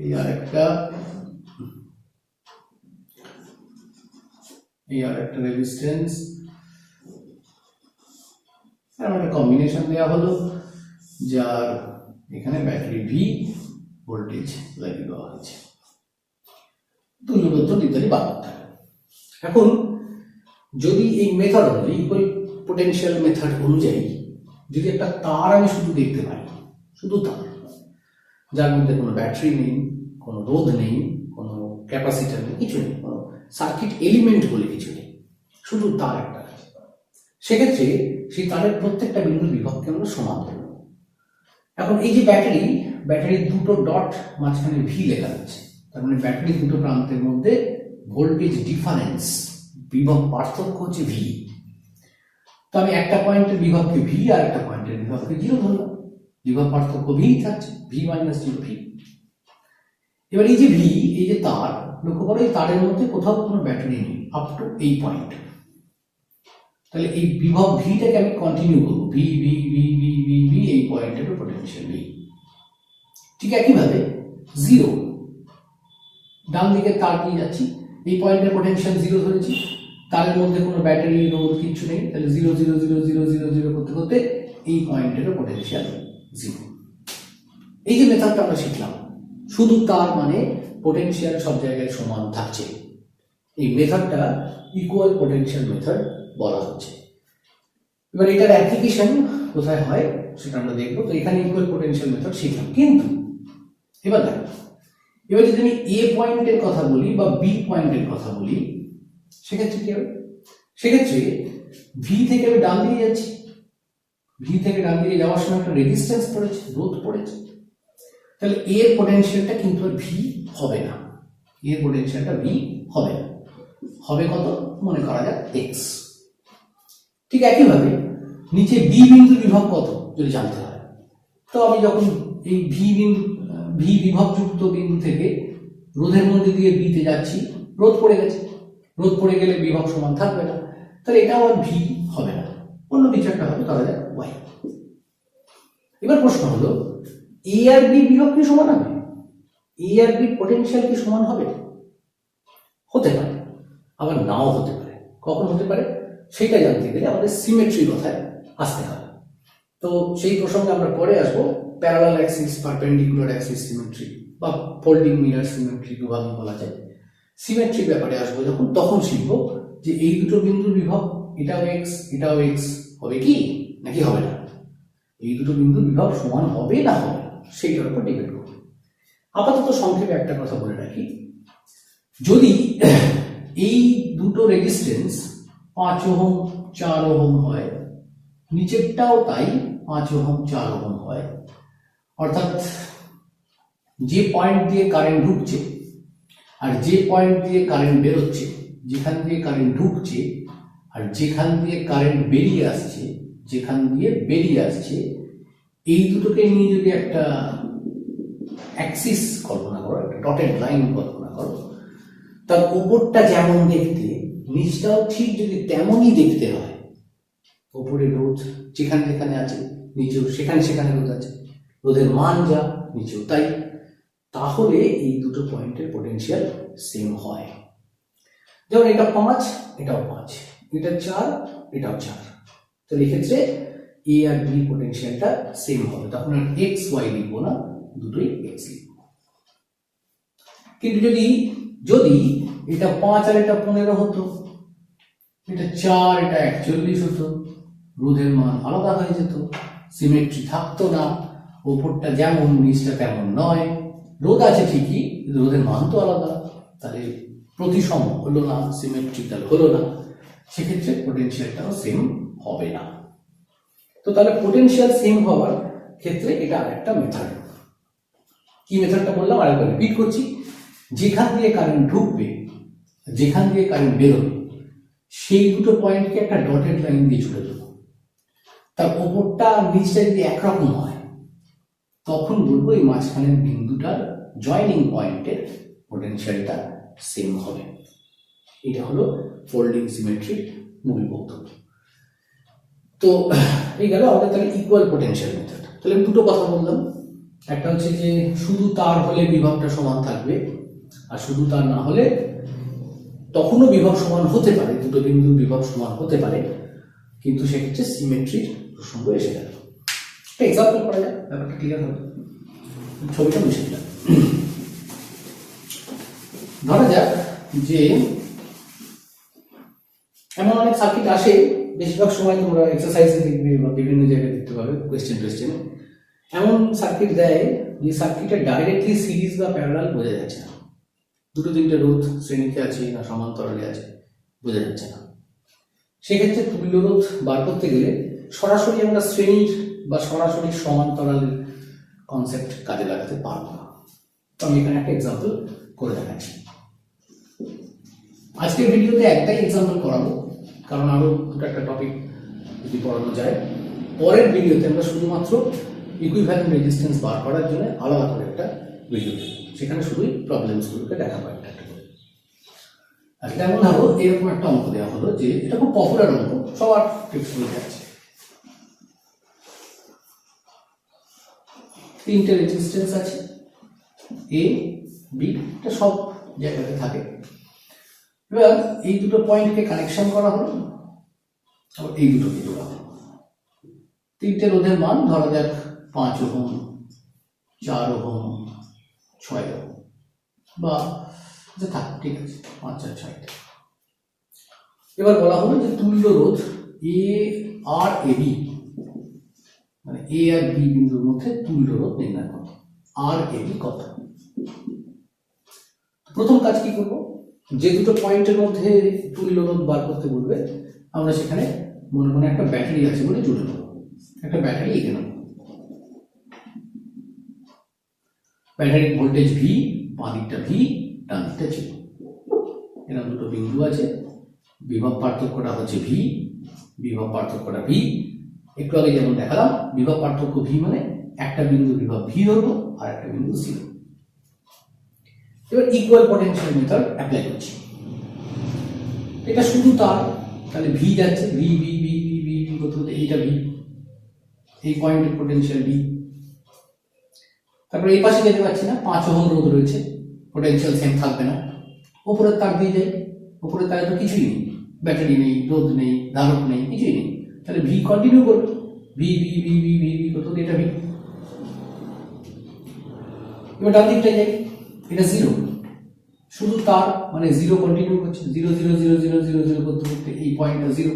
এই আর একটা রেজিস্ট্যান্স, একটা কম্বিনেশন দেওয়া হলো, যার এখানে ব্যাটারি ভি, ভোল্টেজ লাগিয়ে দেওয়া হয়েছে, তুল্যবদ্ধ ইত্যাদি বার করতে হবে। এখন যদি এই মেথড অনুযায়ী, ইকুয়াল পোটেনশিয়াল মেথড অনুযায়ী যদি একটা তার আমি শুধু দেখতে পাই, শুধু তার, যার মধ্যে কোনো ব্যাটারি নেই, কোনো রোধ নেই, কোনো ক্যাপাসিটার নেই, কিছু নেই, কোনো সার্কিট এলিমেন্ট বলে কিছু নেই, শুধু তার একটা, সেক্ষেত্রে সেই তারের প্রত্যেকটা বিন্দুর বিভবকে আমরা সমান করব। এখন এই যে ব্যাটারির দুটো ডট মাঝখানে ভি লেখা আছে, তার মানে ব্যাটারির দুটো প্রান্তের মধ্যে ভোল্টেজ ডিফারেন্স, বিভব পার্থক্য হচ্ছে ভি। তো আমি একটা পয়েন্টের বিভবকে ভি আর একটা পয়েন্টের বিভবকে 0 ধরলাম, বিভব পার্থক্য ভি থাকছে, ভি মাইনাস 0 ভি। এবার এই যে ভি, এই যে তার, লক্ষ্য করো এই তারের মধ্যে কোথাও কোনো ব্যাটারি নেই আপ টু এই পয়েন্ট। তাহলে এই বিভব ভিটাকে আমি কন্টিনিউ করবো, V V V V V V, এই পয়েন্টের পোটেনশিয়াল ভি। ঠিক একইভাবে 0, ডান দিকে তার নিয়ে যাচ্ছি, এই পয়েন্টের পোটেনশিয়াল 0 ধরেছি, তারের মধ্যে কোনো ব্যাটারি রোধ কিছু নেই, তাহলে 0 0 0 0 0 0 করতে করতে এই পয়েন্টেরও পোটেনশিয়াল 0। এই যে মেথডটা আমরা শিখলাম, শুধু তার মানে পোটেনশিয়াল সব জায়গায় সমান থাকছে, এই মেথডটা ইকুয়াল পোটেনশিয়াল মেথড বলা হচ্ছে। এবার এটার অ্যাপ্লিকেশন কোথায় হয় সেটা আমরা দেখবো। তো এখানে ইকুয়াল পোটেনশিয়াল মেথড শিখলাম, কিন্তু এবার দেখো, এবার যদি আমি এ পয়েন্টের কথা বলি বা বি পয়েন্টের কথা বলি, সেক্ষেত্রে কি হবে? সেক্ষেত্রে ভি থেকে আমি ডান দিকে যাচ্ছি, ভি থেকে ডান দিকে যাওয়ার সময় একটা রেজিস্ট্যান্স পড়েছে, রোধ পড়েছে, তাহলে এর পোটেনশিয়ালটা কিন্তু আর ভি হবে না, এর পোটেনশিয়ালটা ভি হবে না, হবে কত? মনে করা যাক এক্স। ঠিক একইভাবে নিচে বি বিন্দু বিভব কত যদি জানতে হয়, তো আমি যখন এই ভি বিভবযুক্ত বিন্দু থেকে রোধের মধ্যে দিয়ে বিতে যাচ্ছি, রোধ পড়ে গেছে, রোধ পড়ে গেলে বিভব সমান থাকবে না, তাহলে এটা আমার ভি হবে না, অন্য কিছু একটা হবে, ধরা যাক ওয়াই। এবার প্রশ্ন হলো, এ আর বি বিভব কি সমান হবে? এ আর বি পোটেনশিয়াল কি সমান হবে? হতে পারে, আবার নাও হতে পারে। কখন হতে পারে সেটা জানতে গেলে আমাদের সিমেট্রি কথায় আসতে হবে। তো সেই প্রসঙ্গে আমরা পরে আসবো। Parallel Axis, perpendicular Axis symmetry বা ফোল্ডিং মিরর সিমেট্রি দুভাবে বলা যায়। সিমেট্রি ব্যাপারে আসবো যখন, তখন শিখবো যে এই দুটো বিন্দুর বিভব, এটাও এক্স এটাও এক্স, হবে কি নাকি হবে না, এই দুটো বিন্দুর বিভব সমান হবে না হবে সেইটার উপর ডিপেন্ড করবে। আপাতত সংক্ষেপে একটা কথা বলে রাখি, যদি এই দুটো রেজিস্ট্যান্স 5 ওহম 4 ওহম হয়, নিচেরটাও তাই 5 ওহম 4 ওহম হয়, অর্থাৎ যে পয়েন্ট দিয়ে কারেন্ট ঢুকছে আর যে পয়েন্ট দিয়ে কারেন্ট বেরোচ্ছে, যেখান দিয়ে কারেন্ট ঢুকছে আর যেখান দিয়ে কারেন্ট বেরিয়ে আসছে, যেখান দিয়ে বেরিয়ে আসছে, এই দুটোকে নিয়ে যদি একটা অ্যাক্সিস কল্পনা করো, একটা ডটেড লাইন কল্পনা করো, তার উপরটা যেমন দেখতে নিচটাও ঠিক যদি তেমনই দেখতে হয়, উপরে রোধ যেখানে যেখানে আছে নিচেও সেখানে সেখানে রোধ আছে, রোধের মান যা নিচেও তাই, তাহলে এই দুটো পয়েন্টের পোটেনশিয়াল সেম হয়। যেমন এটা 5 এটাও 5, এটা 4 এটাও 4, তো এই ক্ষেত্রে এ আর বি পোটেনশিয়ালটা সেম হবে, তখন আর এক্স ওয়াই লিখবো না, দুটোই এক্স লিখবো। কিন্তু যদি যদি এটা 5 আর এটা 15 হতো, এটা 4 এটা 41 হতো, রোধের মান আলাদা হয়ে যেত, সিমেট্রি থাকতো না, উপরটা যেমন নিচটা তেমন নয়, রোধ আছে ঠিকই, রোধের মান তো আলাদা, তাহলে প্রতিসম হলো না, সিমেট্রিক্যাল হলো না, সেক্ষেত্রে পোটেনশিয়ালটাও সেম হবে না। তো তাহলে পোটেনশিয়াল সেম হওয়ার ক্ষেত্রে এটা আরেকটা মেথড। কি মেথডটা বললাম আরেকবার রিপিট করছি, যেখান দিয়ে কারেন্ট ঢুকবে যেখান দিয়ে কারেন্ট বেরোবে সেই দুটো পয়েন্টকে একটা ডটেড লাইন দিয়ে জুড়ে দেবো, তার ওপরটা নিচটা যদি একরকম হয়, তখন বলবো এই মাঝখানের বিন্দুটার জয়েনিং পয়েন্টের পোটেনশিয়ালটা সেম হবে। এটা হলো ফোল্ডিং সিমেট্রির মূল বক্তব্য। তো এই গেল আমাদের তাহলে ইকুয়াল পোটেনশিয়াল মেথড। তাহলে দুটো কথা বললাম, একটা হচ্ছে যে শুধু তার হলে বিভবটা সমান থাকবে, আর শুধু তার না হলে তখনও বিভব সমান হতে পারে, দুটো বিন্দুর বিভব সমান হতে পারে, কিন্তু সেক্ষেত্রে সিমেট্রির প্রসঙ্গ এসে গেল। একটা এক্সাম্পল করা যায়, ব্যাপারটা ক্লিয়ার হবে। ছবিটা মুছে দিলাম। ধরা যাক যে এমন অনেক সার্কিট আসে, বেশিরভাগ সময় তোমরা এক্সারসাইজে দেখবে বা বিভিন্ন জায়গায় দেখতে পাবে, কোয়েশ্চেনে এমন সার্কিট দেয় যে সার্কিটের ডাইরেক্টলি সিরিজ বা প্যারালাল বোঝা যাচ্ছে না, দুটো তিনটে রোধ শ্রেণীতে আছে না সমান্তরালে আছে বোঝা যাচ্ছে না। সেক্ষেত্রে তুল্য রোধ বার করতে গেলে সরাসরি আমরা শ্রেণীর বা সরাসরি সমান্তরালের কনসেপ্ট কাজে লাগাতে পারবো না। তো আমি এখানে একটা এক্সাম্পল করে দেখাচ্ছি। আজকের ভিডিওতে একটাই এক্সাম্পল করাবো, কারণ আরো দুটো একটা টপিক যদি পড়ানো যায়। পরের ভিডিওতে আমরা শুধুমাত্র ইকুইভ্যালেন্ট রেজিস্ট্যান্স বার করার জন্য আলাদা করে একটা ভিডিও দেবো, সেখানে শুধুই প্রবলেমসগুলোকে দেখাবো একটা একটা করে। আর যেমন ধরো এরকম একটা অঙ্ক দেওয়া হলো, যে এটা খুব পপুলার অঙ্ক, সবার টেক্সটবুকে আছে। তিনটে রেজিস্ট্যান্স আছে, এ বি, এটা সব জায়গাতে থাকে। এবার এই দুটো পয়েন্টকে কানেকশন করা হলো, আবার এই দুটোকে জোড়া হলো। তিনটে রোধের মান ধরা যাক 5 ওহম, 4 ওহম, 6 ওহম, বা থাক, ঠিক আছে, 5 আর 6। এবার বলা হলো যে তুল্য রোধ এ আর এ বি, মানে এ আর বি বিন্দুর মধ্যে তুল্য রোধ নির্ণয় করো। আর এ বি কত? প্রথম কাজ কি করব, যে দুটো পয়েন্টের মধ্যে তুল্য রোধ বার করতে বলবে, আমরা সেখানে মনে মনে একটা ব্যাটারি আছে বলে জুড়ে নেব। একটা ব্যাটারি এখানে, ব্যাটারির ভোল্টেজ ভি, বাঁ দিকটা ভি, ডান দিকটা ছিল। এরকম দুটো বিন্দু আছে, বিভব পার্থক্যটা হচ্ছে ভি, বিভব পার্থক্যটা ভি। একটু আগে যেমন দেখালাম, বিভব পার্থক্য ভি মানে একটা বিন্দু বিভব ভি ধরবো আর একটা বিন্দু সি। এবার ইকুয়াল পটেনশিয়াল মেথড অ্যাপ্লাই করছি। এটা শুধু তার, তাহলে ভি যাচ্ছে, V V V V V V করতে করতে এইটা ভি, এই পয়েন্টের পটেনশিয়াল ভি। তারপরে এই পাশে যেতে পারছি না, 5 ওহম রোধ রয়েছে, পটেনশিয়াল সেম থাকবে না। উপরের তার দিয়ে যাই, উপরের তারে তো কিছুই নেই, ব্যাটারি নেই, রোধ নেই, ধারক নেই, কিছুই নেই, তাহলে ভি কন্টিনিউ করবে, V V V V V V করতে এটা ভি। এবার ডান দিকটা যাই, এটা 0, শুধু তার, মানে 0 কন্টিনিউ করছে, 0 0 0 0 0 0 করতে করতে এই পয়েন্টটা 0।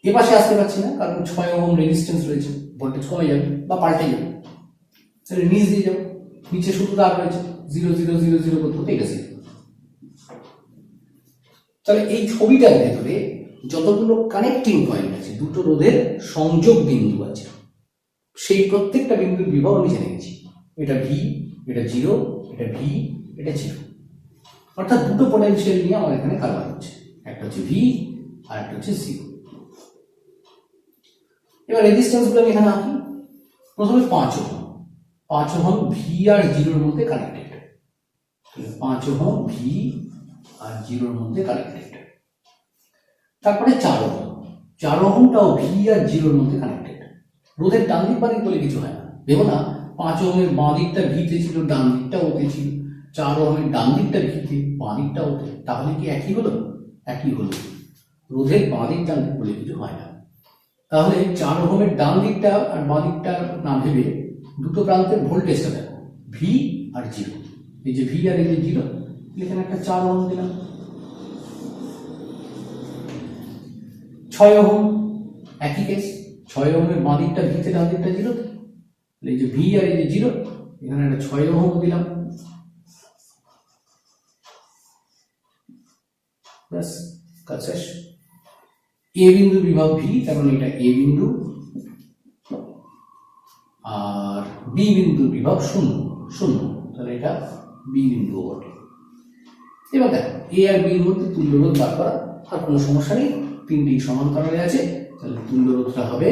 এ পাশে আসতে পারছি না, কারণ 6 ওহম রেজিস্ট্যান্স রয়েছে, ভোল্টেজ কমে যাবে বা পাল্টে যাবে। তাহলে নিচ দিয়ে যাও, নিচে শুধু তার রয়েছে, 0 0 0 0 করতে করতে এটা 0। তাহলে এই ছবিটার ভেতরে যতগুলো কানেক্টিং পয়েন্ট আছে, দুটো রোধের সংযোগ বিন্দু আছে, সেই প্রত্যেকটা বিন্দুর বিভব আমি জেনে গেছি। এটা ভি, এটা 0, এটা ভি, এটা 0। অর্থাৎ দুটো পটেনশিয়াল নিয়ে আমার এখানে কারবার হচ্ছে, একটা হচ্ছে ভি আর একটা হচ্ছে 0। এবার রেজিস্ট্যান্স গুলো আমি এখানে আঁকি। প্রথমে 5 ওহম, 5 ওহম ভি আর 0 এর মধ্যে কানেক্টেড, 5 ওহম ভি আর 0 এর মধ্যে কানেক্টেড। তারপরে 4 ওহম, 4 ওহমটাও ভি আর 0 এর মধ্যে কানেক্টেড। রোধের ডান দিক বাঁ দিক বলে কিছু হয় না, দেখো না, 5 ওহমের বাঁ দিকটা ভিতে ছিল, ডান দিকটা ওতে ছিল, 4 ওহমের ডান দিকটা ভিতে, বাঁ দিকটা ওতে, তাহলে কি একই হলো? একই হলো। রোধের বাঁ দিক ডান দিক বলে কিছু হয় না। তাহলে 4 ওহমের ডান দিকটা আর বাঁ দিকটা না ভেবে দুটো প্রান্তের ভোল্টেজটা দেখো, ভি আর 0। এই যে ভি আর এই যে 0, এখানে একটা 4 ওহম দিলাম। 6 ওহম একই কেস, 6 ওহমের বাঁ দিকটা ভিতে, ডান দিকটা 0, এই যে ভি আর এই যে 0, এখানে একটা 6 ওহম দিলাম, ব্যাস কাজ শেষ। এ বিন্দু বিভব ভি, কারণ এটা এ বিন্দু, আর বি বিন্দু বিভব 0 0, তাহলে এটা বি বিন্দু বটে। এবার দেখো এ আর বি এর মধ্যে তুল্য রোধ বার করা, আর কোনো সমস্যা নেই, তিনটি সমান্তরালে আছে, তাহলে তুল্য রোধটা হবে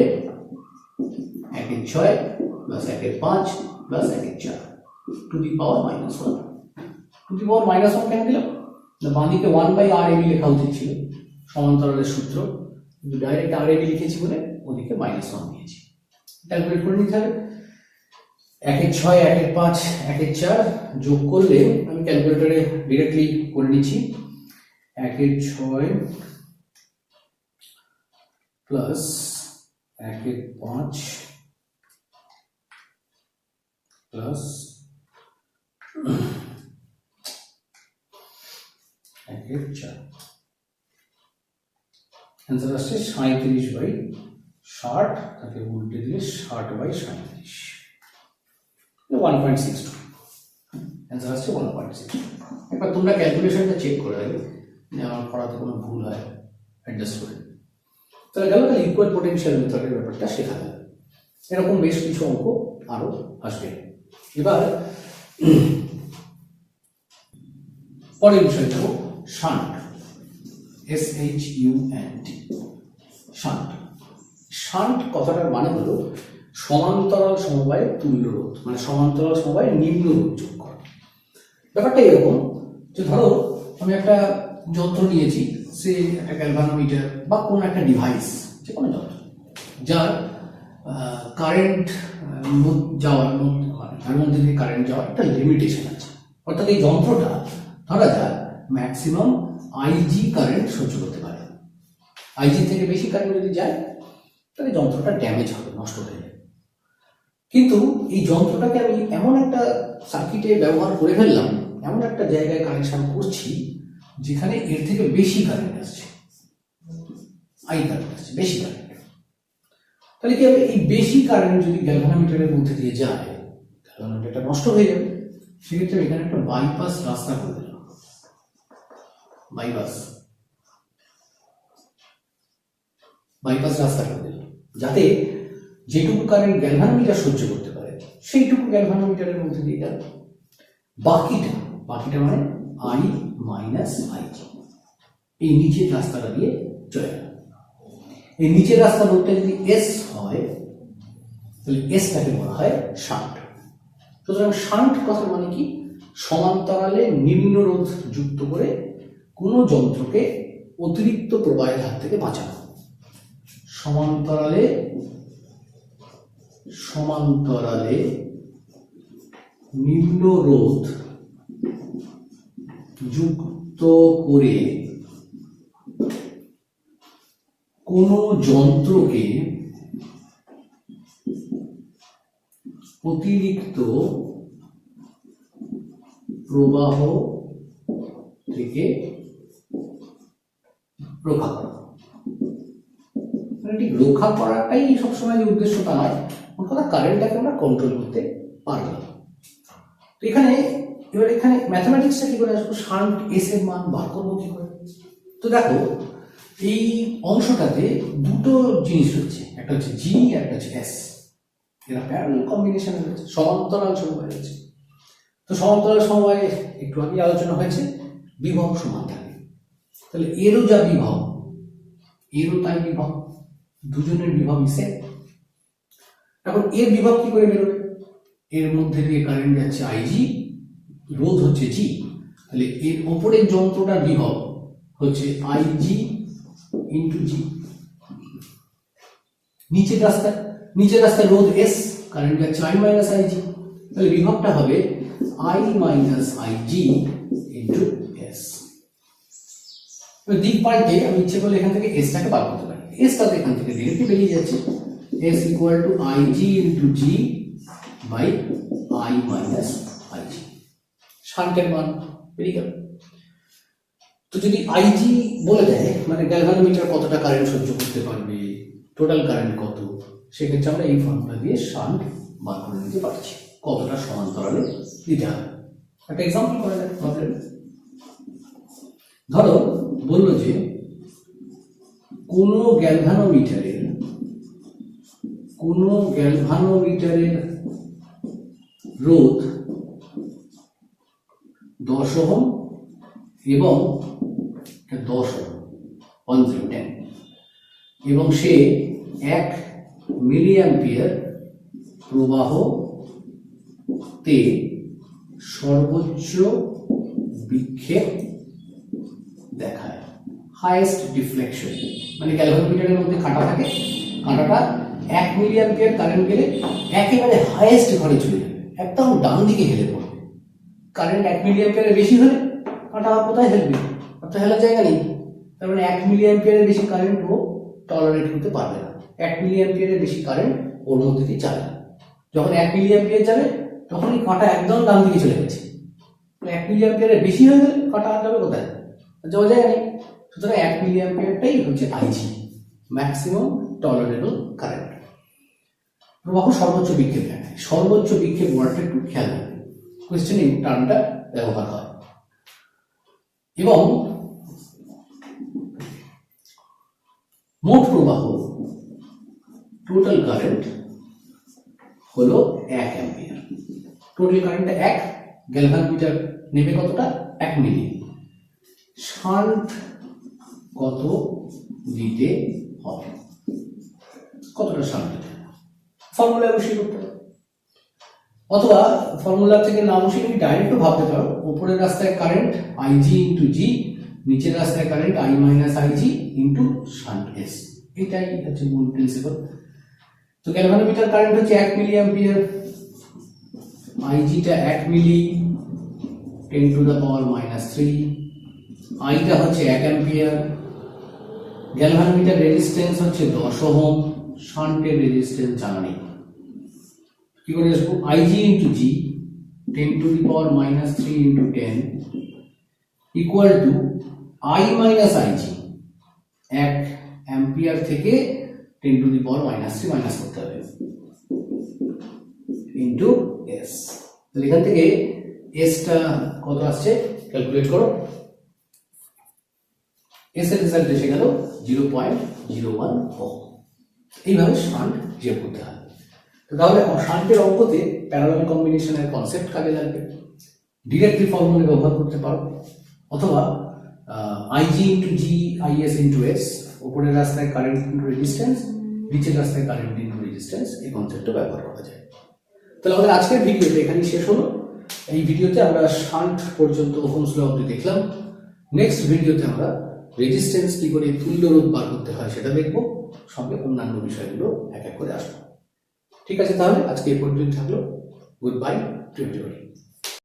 1/6 plus 1/5 plus 1/4 to the power -1। To the power -1 কেন দিলাম? বাঁ দিকে 1/RAB লেখা উচিত ছিল, সমান্তরালের সূত্র, কিন্তু ডাইরেক্ট RAB লিখেছি বলে ওদিকে -1 দিয়েছি। ক্যালকুলেট করে নিতে হবে। 1/6 1/5 1/4 যোগ করলে, আমি ক্যালকুলেটরে ডিরেক্টলি করে নিচ্ছি, 1/6 প্লাস 1/5 প্লাস 1/4, অ্যান্সার আসছে 37/60, তাকে উল্টে দিলে 60/37, 1.62, অ্যান্সার আসছে 1.62। একবার তোমরা ক্যালকুলেশনটা চেক করে দেবে যে আমার পড়াতে কোনো ভুল হয়, অ্যাডজাস্ট করে। তাহলে গেল, তাহলে ইকুয়াল পোটেনশিয়াল মেথডের ব্যাপারটা শেখা যাবে। এরকম বেশ কিছু অঙ্ক আরো আসবে। এবার পরের বিষয় দেখো, শান্ট, SHUNT, শান্ট। শান্ট কথাটার মানে হলো সমান্তরাল সমবায়ের তুল্য রোধ, মানে সমান্তরাল সমবায়ের নিম্ন রোধ যোগ করা। ব্যাপারটা এরকম যে ধরো আমি একটা যন্ত্র নিয়েছি, সে একটা গ্যালভানোমিটার বা কোনো একটা ডিভাইস, যে কোনো যন্ত্র, যার কারেন্ট যাওয়ার, তার মধ্যে দিয়ে কারেন্ট যাওয়ার একটা লিমিটেশন আছে। অর্থাৎ এই যন্ত্রটা ধরা যাক ম্যাক্সিমাম আইজি কারেন্ট সহ্য করতে পারে। আইজি থেকে বেশি কারেন্ট যদি যায় তাহলে যন্ত্রটা ড্যামেজ হবে, নষ্ট হয়ে যাবে। কিন্তু এই যন্ত্রটাকে আমি এমন একটা সার্কিটে ব্যবহার করে ফেললাম, এমন একটা জায়গায় কানেকশন করছি যেখানে এর থেকে বেশি কারেন্ট আসছে, আই কারেন্ট আসছে, বেশি কারেন্ট। তাহলে কি হবে, এই বেশি কারেন্ট যদি গ্যালভানোমিটারের মধ্যে দিয়ে যায়, গ্যালভানোমিটারটা নষ্ট হয়ে যাবে। সেক্ষেত্রে এখানে একটা বাইপাস রাস্তা করে দিলাম, বাইপাস রাস্তা করে দিলাম, যাতে যেটুকু কারেন্ট গ্যালভানোমিটার সহ্য করতে পারে সেইটুকু গ্যালভানোমিটারের মধ্যে দিয়ে গেল। বাকিটা মানে আই মাইনাস আইজি এই নিচের রাস্তাটা দিয়ে চলে গেল। এই নিচের রাস্তা রোধটা যদি এস হয় তাহলে এসটাকে বলা হয় শান্ট। সুতরাং শান্ট কথা মানে কি, সমান্তরালে নিম্ন রোধ যুক্ত করে কোনো যন্ত্রকে অতিরিক্ত প্রবাহের হাত থেকে বাঁচানো। সমান্তরালে নিম্ন রোধ যুক্ত করে কোন যন্ত্রকে অতিরিক্ত প্রবাহ থেকে রক্ষা করা। ঠিক রক্ষা করাটাই সবসময় যে উদ্দেশ্যটা নয়, কথা কারেন্টটাকে আমরা কন্ট্রোল করতে পারলাম। তো এখানে ম্যাথমেটিক্সটা কি করে আসবো, শান্ট এস এর মান বার করবো কি করে। তো দেখো এই অংশটাতে দুটো জিনিস রয়েছে, একটা হচ্ছে জি, একটা হচ্ছে এস। এরা প্যারালাল কম্বিনেশনে রয়েছে, সমান্তরাল সমবায় রয়েছে। তো সমান্তরাল সমবায় একটু আগে আলোচনা হয়েছে, বিভব সমান থাকে। তাহলে এরও যা বিভব, এরও তাই বিভব, দুজনের বিভব সেম। এখন এর বিভব কি করে বেরোবে, এর মধ্যে দিয়ে কারেন্ট যাচ্ছে আইজি, রোধ হচ্ছে জি, তাহলে এর ওপরের যন্ত্রটার বিভব হচ্ছে আইজি ইন্টু জি। নিচের রাস্তায় রোধ এস, কারেন্ট যাচ্ছে আই মাইনাস আইজি, তাহলে বিভবটা হবে I minus IG into S. দিক পাল্টে আমি ইচ্ছে করলে এখান থেকে এসটাকে বার করতে পারি, এসটা এখান থেকে ডিরেক্টলি বেরিয়ে যাচ্ছে, S equal to IG into G by I minus IG. শান্টের মান বেরিয়ে গেল। তো যদি আইজি বলে দেয় মানে গ্যালভানোমিটার কতটা কারেন্ট সহ্য করতে পারবে, টোটাল কারেন্ট কত, সেক্ষেত্রে আমরা এই ফর্মুলা দিয়ে শান্ট বার করে নিতে পারছি, কতটা সমান্তরালে দিতে হবে। একটা এক্সাম্পল করা যাক। ধরো বললো যে কোনো গ্যালভানোমিটারের রোধ 10 ওহম এবং 10 ওহম 10 এবং সে 1 মিলিঅ্যাম্পিয়ার প্রবাহতে সর্বোচ্চ বিক্ষেপ দেখায়, হাইয়েস্ট ডিফ্লেকশন। মানে গ্যালভানোমিটারের মধ্যে কাঁটা থাকে, কাঁটাটা 1 মিলিঅ্যাম্পিয়ার কারেন্ট গেলে একেবারে হাইয়েস্ট ঘরে চলে যাবে, একদম ডান দিকে হেলে পড়বে। কারেন্ট 1 মিলিঅ্যাম্পিয়ারের বেশি হলে কাঁটা কোথায় হেলবে, অত হেলার জায়গা নেই। তার মানে 1 মিলিঅ্যাম্পিয়ারের বেশি কারেন্ট ও টলারেট করতে পারবে না, 1 মিলিঅ্যাম্পিয়ারের বেশি কারেন্ট ওর মধ্যে দিয়ে যাবে না। যখন 1 মিলিঅ্যাম্পিয়ার যাবে তখনই কাঁটা একদম ডান দিকে চলে গেছে। 1 মিলিঅ্যাম্পিয়ারের বেশি হয়ে গেলে কাঁটা যাবে কোথায়, যাওয়া জায়গা নেই। সুতরাং 1 মিলিঅ্যাম্পিয়ারটাই হচ্ছে আইজি, ম্যাক্সিমাম টলারেবল কারেন্ট। প্রবাহ সর্বোচ্চ বিক্ষেপ দেখায়, সর্বোচ্চ বিক্ষেপ ওয়ার্ডটা একটু খেয়াল রাখবে, কোয়েশ্চেনে এই টার্মটা ব্যবহার হয়। এবং মোট প্রবাহ টোটাল কারেন্ট হলো 1 অ্যাম্পিয়ার। টোটাল কারেন্টটা 1, গ্যালভানোমিটার নেবে কতটা, 1 মিলি। শান্ট কত দিতে হবে, কতটা শান্ট দিতে হবে, ফর্মুলা বসিয়ে করতে হবে। অথবা ফর্মুলা থেকে না বসিয়ে তুমি ডাইরেক্টও ভাবতে পারো, উপরের রাস্তায় কারেন্ট আইজি ইন্টু জি, নিচের রাস্তায় current I minus IG into shunt S. এটাই হচ্ছে মূল প্রিন্সিপাল। তো গ্যালভানোমিটার কারেন্ট হচ্ছে 1 মিলিঅ্যাম্পিয়ার, আইজিটা 1 মিলি, 10 টু দ্য পাওয়ার -3, আইটা হচ্ছে 1 অ্যাম্পিয়ার, গ্যালভানোমিটার রেজিস্ট্যান্স হচ্ছে 10 ওহম, শান্টের রেজিস্ট্যান্স জানা নেই। কি করে আসবো? IG into G 10 two the power -3 into 10 equal to I minus IG, 1 ampere থেকে 10 টু দি পাওয়ার -3 মাইনাস করতে হবে ইন্টু এস। তাহলে এখান থেকে এসটা কত আসছে ক্যালকুলেট করো। এস এর রেজাল্ট এসে গেল 0.01 ওহম। এইভাবে শান্ট হিসেব করতে হয়। তাহলে শান্টের অঙ্কতে প্যারালাল কম্বিনেশনের কনসেপ্ট কাজে লাগবে। ডিরেক্টলি ফর্মুলা ব্যবহার করতে পারো, অথবা IG into G is into S, উপরের রাস্তায় কারেন্ট ইন্টু রেজিস্ট্যান্স, নিচের রাস্তায় কারেন্ট ইন্টু রেজিস্ট্যান্স, এই কনসেপ্টটা ব্যবহার করা যায়। তাহলে আমাদের আজকের ভিডিওটা এখানেই শেষ হলো। এই ভিডিওতে আমরা শান্ট পর্যন্ত ওহমস ল অবধি দেখলাম। নেক্সট ভিডিওতে আমরা রেজিস্ট্যান্স কি করে তুল্য রোধ বার করতে হয় সেটা দেখব, সঙ্গে অন্যান্য বিষয়গুলো এক এক করে আসবো। ঠিক আছে, তাহলে আজকে এই পর্যন্ত থাকলো। Good bye to everybody.